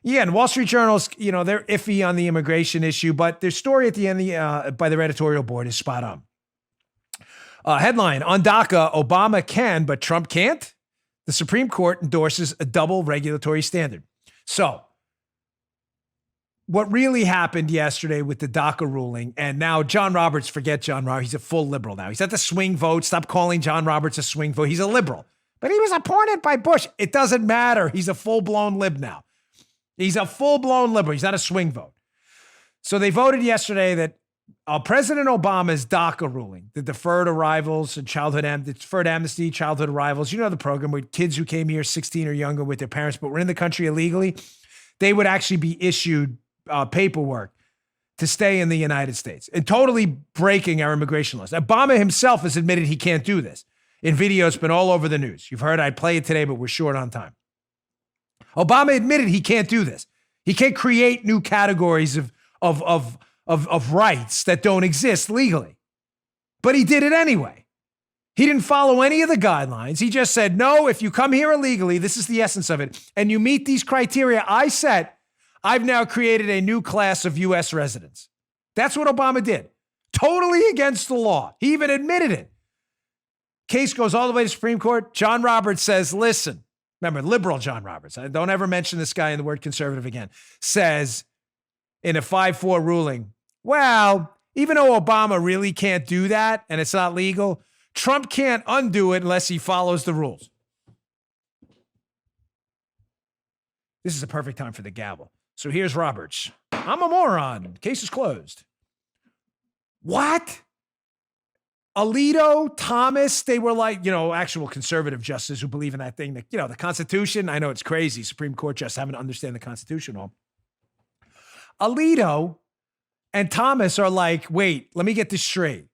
Yeah, and Wall Street Journal's, they're iffy on the immigration issue, but their story at the end by their editorial board is spot on. Headline, on DACA, Obama can, but Trump can't? The Supreme Court endorses a double regulatory standard. So, what really happened yesterday with the DACA ruling, and now John Roberts, forget John Roberts, he's a full liberal now. He's at the swing vote. Stop calling John Roberts a swing vote. He's a liberal. But he was appointed by Bush. It doesn't matter. He's a full-blown lib now. He's a full-blown liberal. He's not a swing vote. So they voted yesterday that President Obama's DACA ruling, the deferred arrivals and deferred amnesty, childhood arrivals, the program where kids who came here 16 or younger with their parents but were in the country illegally, they would actually be issued paperwork to stay in the United States and totally breaking our immigration laws. Obama himself has admitted he can't do this. In video, it's been all over the news. You've heard I'd play it today, but we're short on time. Obama admitted he can't do this. He can't create new categories of rights that don't exist legally. But he did it anyway. He didn't follow any of the guidelines. He just said, no, if you come here illegally, this is the essence of it, and you meet these criteria I set, I've now created a new class of U.S. residents. That's what Obama did. Totally against the law. He even admitted it. Case goes all the way to Supreme Court. John Roberts says, listen, remember, liberal John Roberts, I don't ever mention this guy in the word conservative again, says in a 5-4 ruling, well, even though Obama really can't do that and it's not legal, Trump can't undo it unless he follows the rules. This is a perfect time for the gavel. So here's Roberts. I'm a moron. Case is closed. What? Alito, Thomas, they were like, actual conservative justices who believe in that thing that, the Constitution. I know it's crazy. Supreme Court justice haven't understand the Constitution all. Alito and Thomas are like, wait, let me get this straight.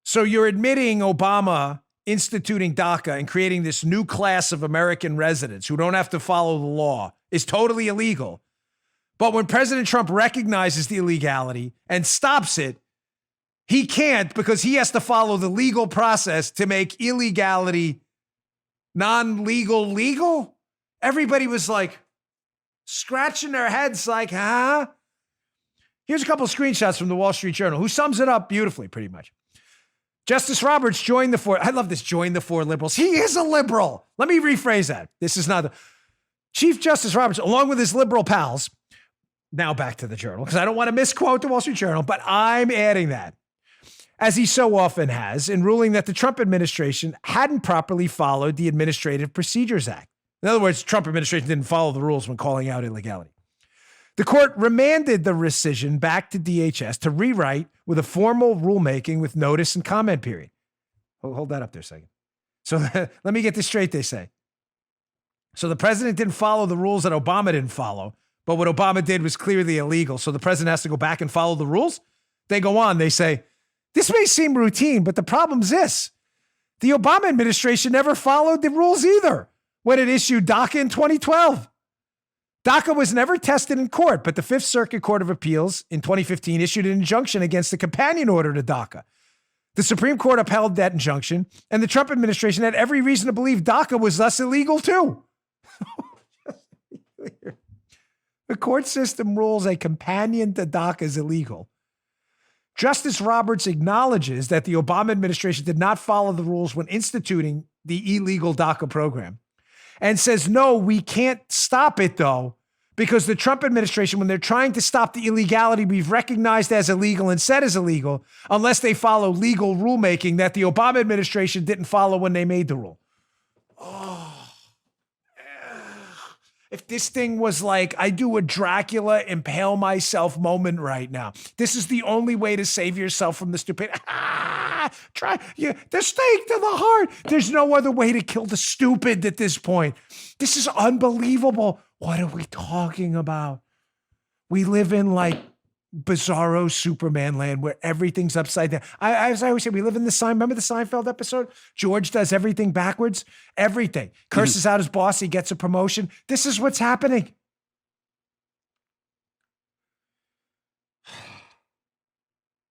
So you're admitting Obama instituting DACA and creating this new class of American residents who don't have to follow the law is totally illegal. But when President Trump recognizes the illegality and stops it, he can't because he has to follow the legal process to make illegality non-legal legal. Everybody was like scratching their heads like, huh? Here's a couple of screenshots from the Wall Street Journal, who sums it up beautifully, pretty much. Justice Roberts joined the four. I love this, join the four liberals. He is a liberal. Let me rephrase that. This is not Chief Justice Roberts, along with his liberal pals. Now back to the Journal, because I don't want to misquote the Wall Street Journal, but I'm adding that, as he so often has, in ruling that the Trump administration hadn't properly followed the Administrative Procedures Act. In other words, Trump administration didn't follow the rules when calling out illegality. The court remanded the rescission back to DHS to rewrite with a formal rulemaking with notice and comment period. Hold that up there a second. So let me get this straight, they say. So the president didn't follow the rules that Obama didn't follow, but what Obama did was clearly illegal. So the president has to go back and follow the rules. They go on, they say, this may seem routine, but the problem's this. The Obama administration never followed the rules either when it issued DACA in 2012. DACA was never tested in court, but the Fifth Circuit Court of Appeals in 2015 issued an injunction against the companion order to DACA. The Supreme Court upheld that injunction, and the Trump administration had every reason to believe DACA was thus illegal too. The court system rules a companion to DACA is illegal. Justice Roberts acknowledges that the Obama administration did not follow the rules when instituting the illegal DACA program and says, no, we can't stop it though, Because the Trump administration, when they're trying to stop the illegality we've recognized as illegal and said is illegal, unless they follow legal rulemaking that the Obama administration didn't follow when they made the rule. If this thing was like, I do a Dracula impale myself moment right now. This is the only way to save yourself from the stupid. Try the stake to the heart. There's no other way to kill the stupid at this point. This is unbelievable. What are we talking about? We live in like bizarro Superman land where everything's upside down. As I always say, we live in the remember the Seinfeld episode? George does everything backwards. Everything. Curses out his boss. He gets a promotion. This is what's happening.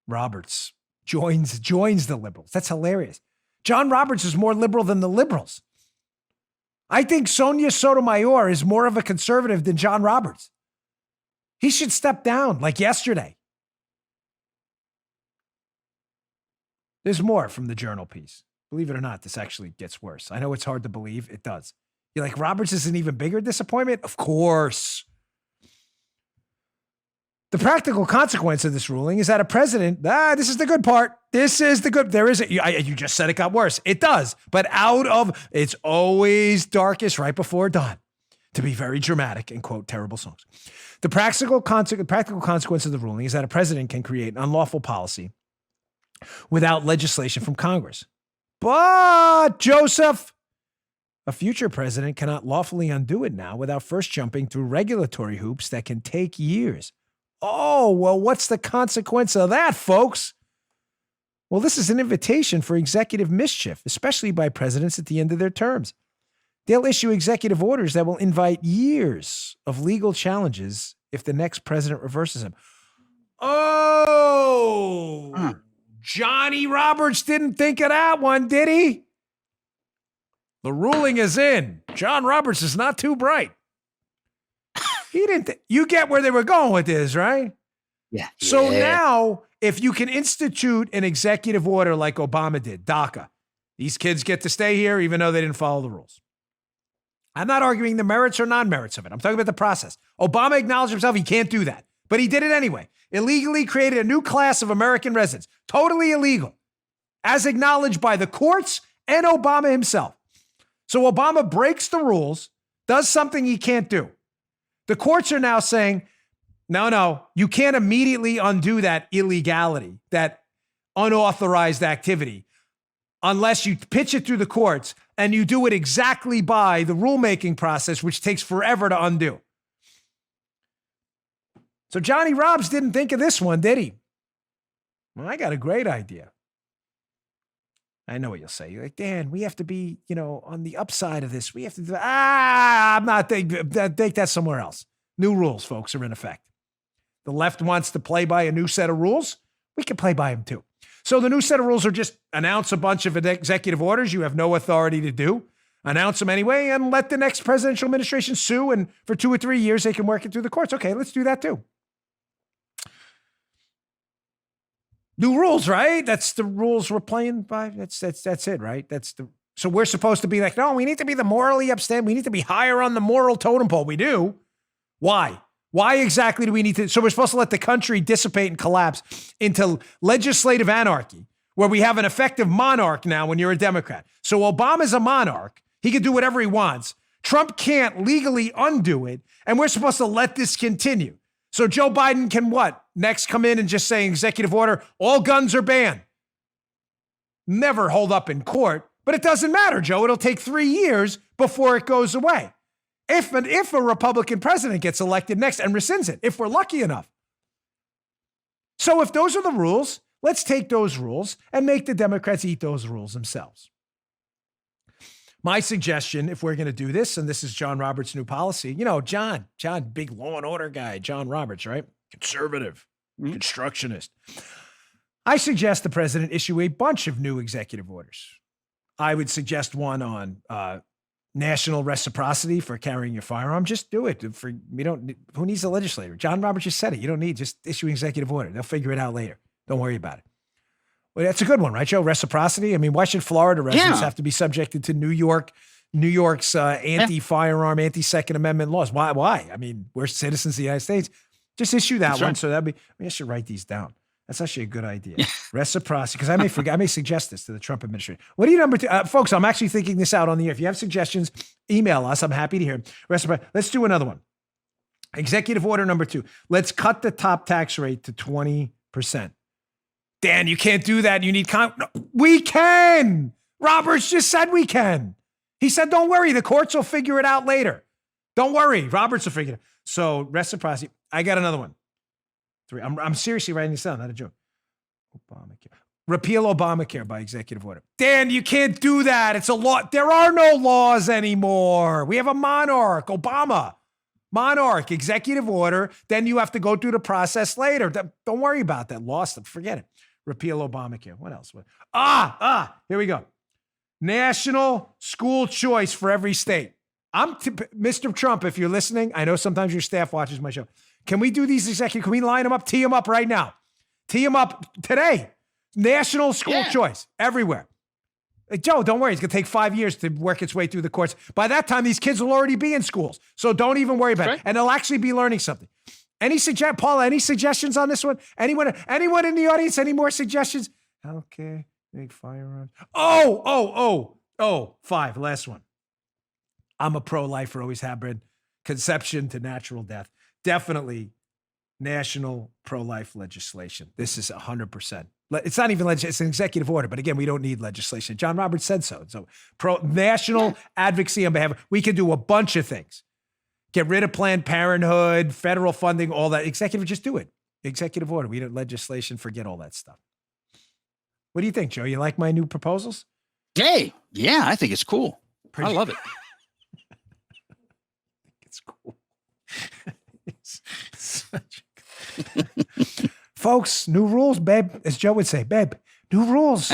Roberts joins the liberals. That's hilarious. John Roberts is more liberal than the liberals. I think Sonia Sotomayor is more of a conservative than John Roberts. He should step down like yesterday. There's more from the Journal piece. Believe it or not, this actually gets worse. I know it's hard to believe. It does. You're like, Roberts is an even bigger disappointment? Of course. The practical consequence of this ruling is that a president, this is the good part. This is the good. There is you just said it got worse. It does. But it's always darkest right before dawn. To be very dramatic and quote terrible songs. The practical consequence of the ruling is that a president can create an unlawful policy without legislation from Congress. But, Joseph, a future president cannot lawfully undo it now without first jumping through regulatory hoops that can take years. Oh, well, what's the consequence of that, folks? Well, this is an invitation for executive mischief, especially by presidents at the end of their terms. They'll issue executive orders that will invite years of legal challenges if the next president reverses them. Oh, Johnny Roberts didn't think of that one, did he? The ruling is in. John Roberts is not too bright. He didn't. You get where they were going with this, right? Yeah. So now, if you can institute an executive order like Obama did, DACA, these kids get to stay here even though they didn't follow the rules. I'm not arguing the merits or non-merits of it. I'm talking about the process. Obama acknowledged himself he can't do that, but he did it anyway. Illegally created a new class of American residents. Totally illegal, as acknowledged by the courts and Obama himself. So Obama breaks the rules, does something he can't do. The courts are now saying, no, you can't immediately undo that illegality, that unauthorized activity, unless you pitch it through the courts and you do it exactly by the rulemaking process, which takes forever to undo. So Johnny Robs didn't think of this one, did he? Well, I got a great idea. I know what you'll say. You're like, Dan, we have to be, on the upside of this. We have to do, I'm not, take that somewhere else. New rules, folks, are in effect. The left wants to play by a new set of rules. We can play by them too. So the new set of rules are just announce a bunch of executive orders you have no authority to do, announce them anyway, and let the next presidential administration sue, and for 2 or 3 years, they can work it through the courts. Okay, let's do that too. New rules, right? That's the rules we're playing by. That's it, right? So we're supposed to be like, no, we need to be the morally upstanding. We need to be higher on the moral totem pole. We do. Why? Why exactly do we need to? So we're supposed to let the country dissipate and collapse into legislative anarchy, where we have an effective monarch now when you're a Democrat. So Obama's a monarch. He can do whatever he wants. Trump can't legally undo it. And we're supposed to let this continue. So Joe Biden can what? Next come in and just say executive order, all guns are banned. Never hold up in court, but it doesn't matter, Joe. It'll take 3 years before it goes away. If a Republican president gets elected next and rescinds it, if we're lucky enough. So if those are the rules, let's take those rules and make the Democrats eat those rules themselves. My suggestion, if we're going to do this, and this is John Roberts' new policy, John, big law and order guy, John Roberts, right? Conservative, constructionist. I suggest the president issue a bunch of new executive orders. I would suggest one on national reciprocity for carrying your firearm. Just do it. Who needs a legislator? John Roberts just said it. You don't need, just issue an executive order. They'll figure it out later. Don't worry about it. Well, that's a good one, right, Joe? Reciprocity. I mean, why should Florida residents have to be subjected to New York New York's anti-firearm, anti-Second Amendment laws. Why? I mean, we're citizens of the United States. Just issue that one. Right. So maybe I should write these down. That's actually a good idea. Reciprocity, because I may forget. I may suggest this to the Trump administration. What are you number two? Folks, I'm actually thinking this out on the air. If you have suggestions, email us. I'm happy to hear them. Reciprocity. Let's do another one. Executive order number 2. Let's cut the top tax rate to 20%. Dan, you can't do that. You need no, we can. Roberts just said we can. He said, don't worry. The courts will figure it out later. Don't worry. Roberts will figure it out. So reciprocity. I got another one. 3. I'm seriously writing this down, not a joke. Obamacare. Repeal Obamacare by executive order. Dan, you can't do that. It's a law. There are no laws anymore. We have a monarch, Obama. Monarch, executive order. Then you have to go through the process later. Don't worry about that. Lost them. Forget it. Repeal Obamacare. What else? Here we go. National school choice for every state. Mr. Trump, if you're listening, I know sometimes your staff watches my show. Can we do these executive? Can we line them up, tee them up right now? Tee them up today. National school choice everywhere. Joe, don't worry. It's going to take 5 years to work its way through the courts. By that time, these kids will already be in schools. So don't even worry about it. And they'll actually be learning something. Paula, any suggestions on this one? Anyone in the audience, any more suggestions? Okay. Make firearms. 5. Last one. I'm a pro-lifer, always have been. Conception to natural death. Definitely national pro-life legislation. This is 100%. It's not even legislation. It's an executive order. But again, we don't need legislation. John Roberts said so. So national advocacy on behalf. We can do a bunch of things. Get rid of Planned Parenthood, federal funding, all that. Executive, just do it. Executive order. We don't legislation. Forget all that stuff. What do you think, Joe? You like my new proposals? Hey, yeah, I think it's cool. I love it. It's cool. Folks, new rules, babe. As Joe would say, babe, new rules.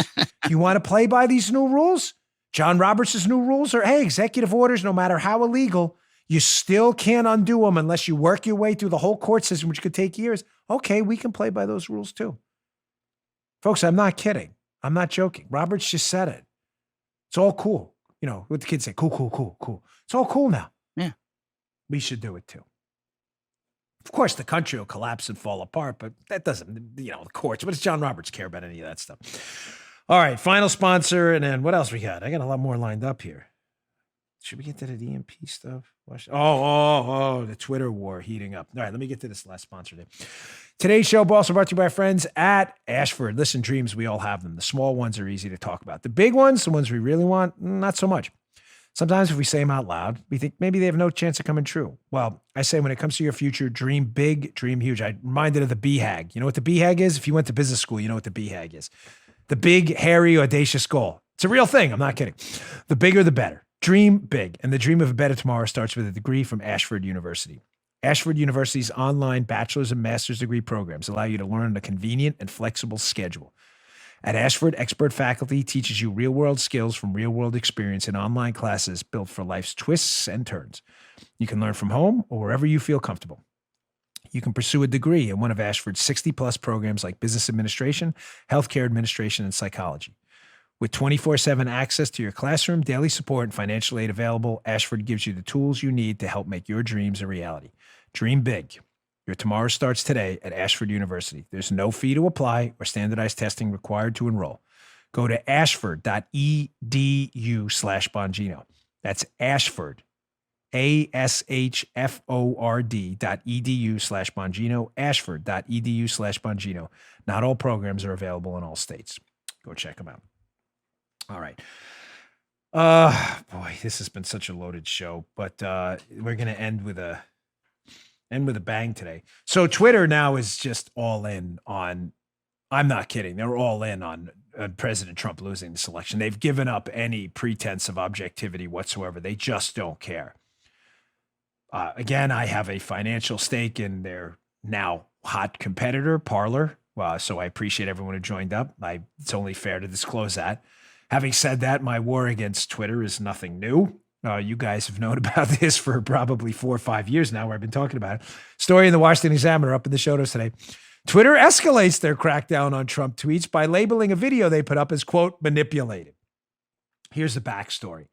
You want to play by these new rules? John Roberts' new rules are, hey, executive orders, no matter how illegal, you still can't undo them unless you work your way through the whole court system, which could take years. Okay, we can play by those rules too. Folks, I'm not kidding. I'm not joking. Roberts just said it. It's all cool. You know, what the kids say, cool, cool, cool, cool. It's all cool now. Yeah. We should do it too. Of course, the country will collapse and fall apart, but that doesn't, the courts. What does John Roberts care about any of that stuff? All right, final sponsor, and then what else we got? I got a lot more lined up here. Should we get to the EMP stuff? The Twitter war heating up. All right, let me get to this last sponsor today. Today's show also brought to you by our friends at Ashford. Listen, dreams, we all have them. The small ones are easy to talk about. The big ones, the ones we really want, not so much. Sometimes if we say them out loud, we think maybe they have no chance of coming true. Well, I say when it comes to your future, dream big, dream huge. I'm reminded of the BHAG. You know what the BHAG is? If you went to business school, you know what the BHAG is. The big, hairy, audacious goal. It's a real thing. I'm not kidding. The bigger, the better. Dream big. And the dream of a better tomorrow starts with a degree from Ashford University. Ashford University's online bachelor's and master's degree programs allow you to learn on a convenient and flexible schedule. At Ashford, expert faculty teaches you real-world skills from real-world experience in online classes built for life's twists and turns. You can learn from home or wherever you feel comfortable. You can pursue a degree in one of Ashford's 60-plus programs like business administration, healthcare administration, and psychology. With 24/7 access to your classroom, daily support, and financial aid available, Ashford gives you the tools you need to help make your dreams a reality. Dream big. Your tomorrow starts today at Ashford University. There's no fee to apply or standardized testing required to enroll. Go to ashford.edu/Bongino. That's Ashford, ASHFORD.edu/Bongino, ashford.edu/Bongino. Not all programs are available in all states. Go check them out. All right. Boy, this has been such a loaded show, but we're going to end with a bang today. So Twitter now is just all in on, I'm not kidding, they're all in on President Trump losing the election. They've given up any pretense of objectivity whatsoever. They just don't care. Again, I have a financial stake in their now hot competitor, Parler. So I appreciate everyone who joined up. It's only fair to disclose that. Having said that, my war against Twitter is nothing new. You guys have known about this for probably 4 or 5 years now where I've been talking about it. Story in the Washington Examiner up in the show notes today. Twitter escalates their crackdown on Trump tweets by labeling a video they put up as, quote, manipulated. Here's the backstory.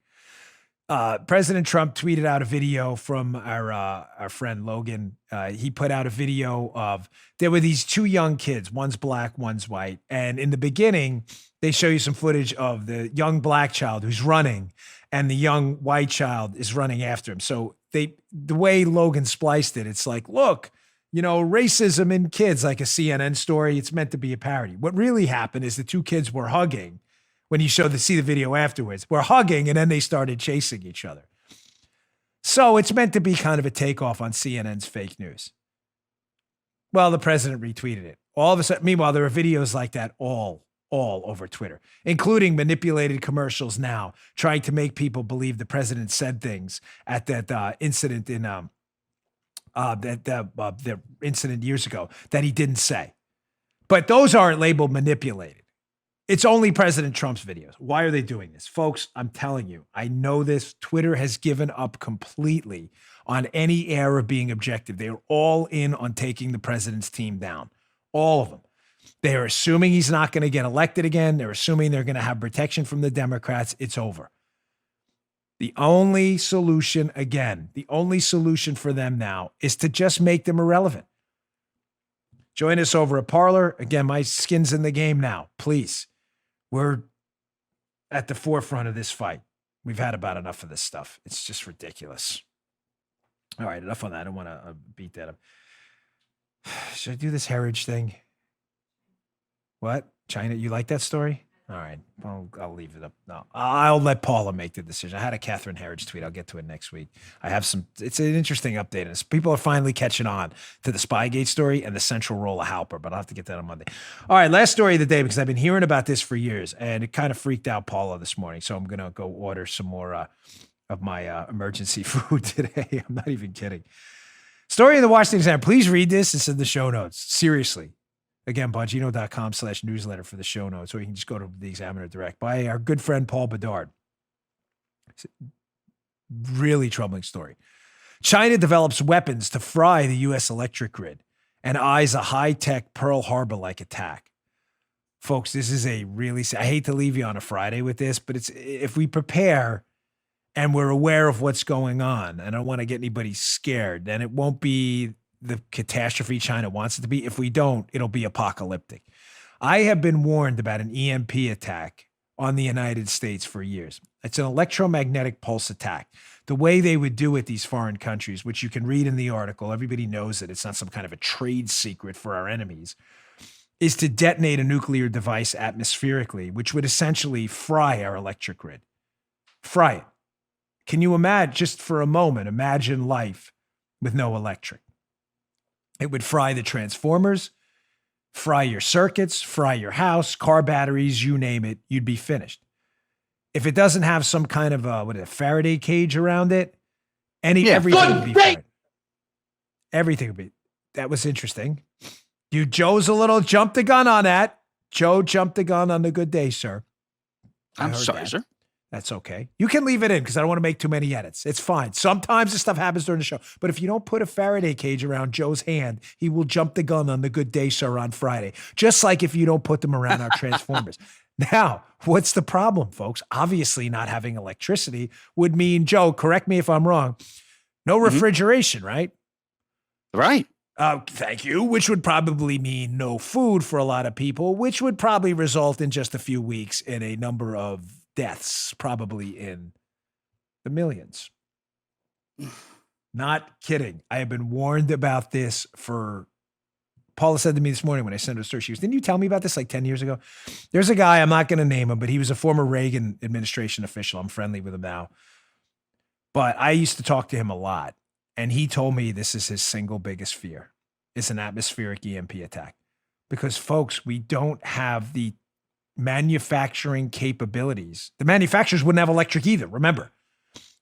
President Trump tweeted out a video from our friend Logan. He put out a video of there were these two young kids, one's black, one's white. And in the beginning, they show you some footage of the young black child who's running and the young white child is running after him. So the way Logan spliced it, it's like, look, racism in kids, like a CNN story. It's meant to be a parody. What really happened is the two kids were hugging. When you see the video afterwards, we're hugging and then they started chasing each other. So it's meant to be kind of a takeoff on CNN's fake news. Well, the president retweeted it. All of a sudden, meanwhile, there are videos like that all over Twitter, including manipulated commercials now trying to make people believe the president said things at that incident in the incident years ago that he didn't say. But those aren't labeled manipulated. It's only President Trump's videos. Why are they doing this? Folks, I'm telling you, I know this. Twitter has given up completely on any air of being objective. They are all in on taking the president's team down. All of them. They are assuming he's not going to get elected again. They're assuming they're going to have protection from the Democrats. It's over. The only solution for them now is to just make them irrelevant. Join us over at Parler. Again, my skin's in the game now. Please. We're at the forefront of this fight. We've had about enough of this stuff. It's just ridiculous. All right, enough on that. I don't want to beat that up. Should I do this heritage thing? What? China, you like that story? All right, I'll leave it up. No, I'll let Paula make the decision. I had a Catherine Herridge tweet. I'll get to it next week. It's an interesting update. And people are finally catching on to the Spygate story and the central role of Halper, but I'll have to get that on Monday. All right, last story of the day, because I've been hearing about this for years, and it kind of freaked out Paula this morning. So I'm going to go order some more of my emergency food today. I'm not even kidding. Story of the Washington Examiner. Please read this. It's in the show notes. Seriously. Again, Bongino.com/newsletter for the show notes, or you can just go to the Examiner Direct by our good friend Paul Bedard. Really troubling story. China develops weapons to fry the U.S. electric grid and eyes a high-tech Pearl Harbor-like attack. Folks, this is I hate to leave you on a Friday with this, but if we prepare and we're aware of what's going on, and I don't want to get anybody scared, then it won't be the catastrophe China wants it to be. If we don't, it'll be apocalyptic. I have been warned about an EMP attack on the United States for years. It's an electromagnetic pulse attack. The way they would do it, these foreign countries, which you can read in the article, everybody knows it, it's not some kind of a trade secret for our enemies, is to detonate a nuclear device atmospherically, which would essentially fry our electric grid. Fry it. Can you imagine, just for a moment, imagine life with no electric? It would fry the transformers, fry your circuits, fry your house, car batteries, you name it, you'd be finished. If it doesn't have some kind of a Faraday cage around it, everything would be fried. Everything would be. That was interesting. Joe's a little jumped the gun on that. Joe jumped the gun on the good day, sir. I'm sorry, sir. That's okay. You can leave it in because I don't want to make too many edits. It's fine. Sometimes this stuff happens during the show. But if you don't put a Faraday cage around Joe's hand, he will jump the gun on the good day, sir, on Friday. Just like if you don't put them around our Transformers. Now, what's the problem, folks? Obviously, not having electricity would mean, Joe, correct me if I'm wrong, no refrigeration, right? Right. Thank you. Which would probably mean no food for a lot of people, which would probably result in just a few weeks in a number of deaths, probably in the millions. Not kidding. I have been warned about this for, Paula said to me this morning when I sent her a story, she goes, didn't you tell me about this like 10 years ago? There's a guy, I'm not going to name him, but he was a former Reagan administration official. I'm friendly with him now. But I used to talk to him a lot. And he told me this is his single biggest fear, is an atmospheric EMP attack. Because folks, we don't have the manufacturing capabilities. The manufacturers wouldn't have electric either. Remember,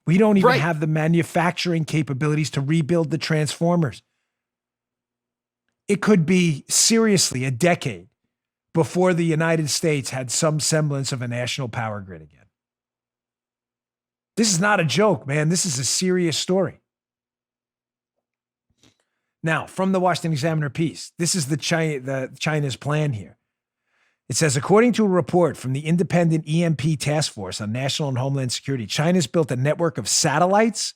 we don't even have the manufacturing capabilities to rebuild the transformers. It could be seriously a decade before the United States had some semblance of a national power grid again. This is not a joke, man. This is a serious story. Now, from the Washington Examiner piece, this is China's plan here. It says, according to a report from the Independent EMP Task Force on National and Homeland Security, China's built a network of satellites,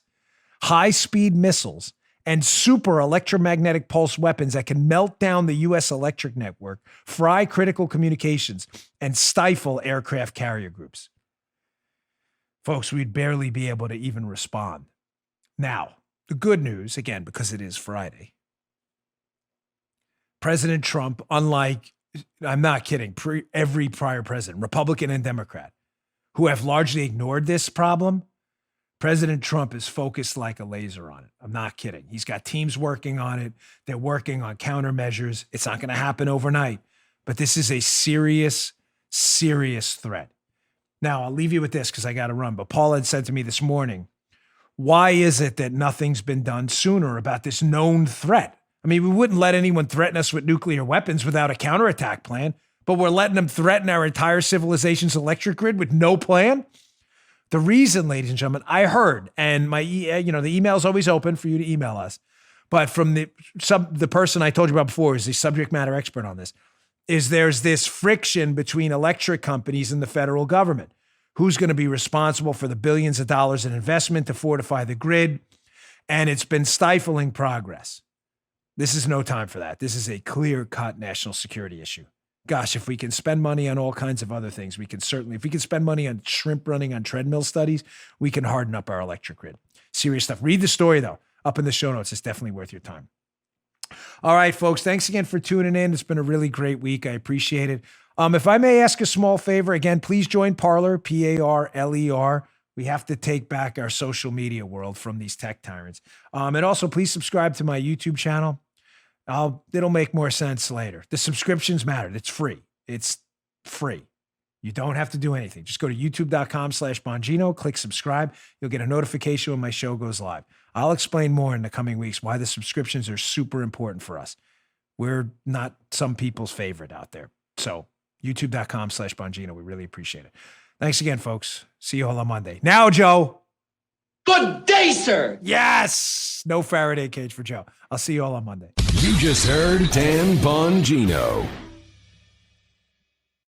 high-speed missiles, and super electromagnetic pulse weapons that can melt down the U.S. electric network, fry critical communications, and stifle aircraft carrier groups. Folks, we'd barely be able to even respond. Now, the good news, again, because it is Friday, President Trump, unlike, I'm not kidding, every prior president, Republican and Democrat, who have largely ignored this problem, President Trump is focused like a laser on it. I'm not kidding. He's got teams working on it. They're working on countermeasures. It's not going to happen overnight, but this is a serious, serious threat. Now, I'll leave you with this because I got to run, but Paul had said to me this morning, why is it that nothing's been done sooner about this known threat? I mean, we wouldn't let anyone threaten us with nuclear weapons without a counterattack plan, but we're letting them threaten our entire civilization's electric grid with no plan? The reason, ladies and gentlemen, I heard, and my, the email is always open for you to email us, but from the person I told you about before is the subject matter expert on this, is there's this friction between electric companies and the federal government. Who's going to be responsible for the billions of dollars in investment to fortify the grid? And it's been stifling progress. This is no time for that. This is a clear-cut national security issue. Gosh, if we can spend money on all kinds of other things, we can certainly, if we can spend money on shrimp running on treadmill studies, we can harden up our electric grid. Serious stuff. Read the story, though, up in the show notes. It's definitely worth your time. All right, folks, thanks again for tuning in. It's been a really great week. I appreciate it. If I may ask a small favor, again, please join Parler, Parler. We have to take back our social media world from these tech tyrants. And also, please subscribe to my YouTube channel. It'll make more sense later. The subscriptions matter. It's free. It's free. You don't have to do anything. Just go to youtube.com/Bongino, click subscribe. You'll get a notification when my show goes live. I'll explain more in the coming weeks why the subscriptions are super important for us. We're not some people's favorite out there. So youtube.com/Bongino. We really appreciate it. Thanks again, folks. See you all on Monday. Now, Joe. Good day, sir. Yes. No Faraday cage for Joe. I'll see you all on Monday. You just heard Dan Bongino.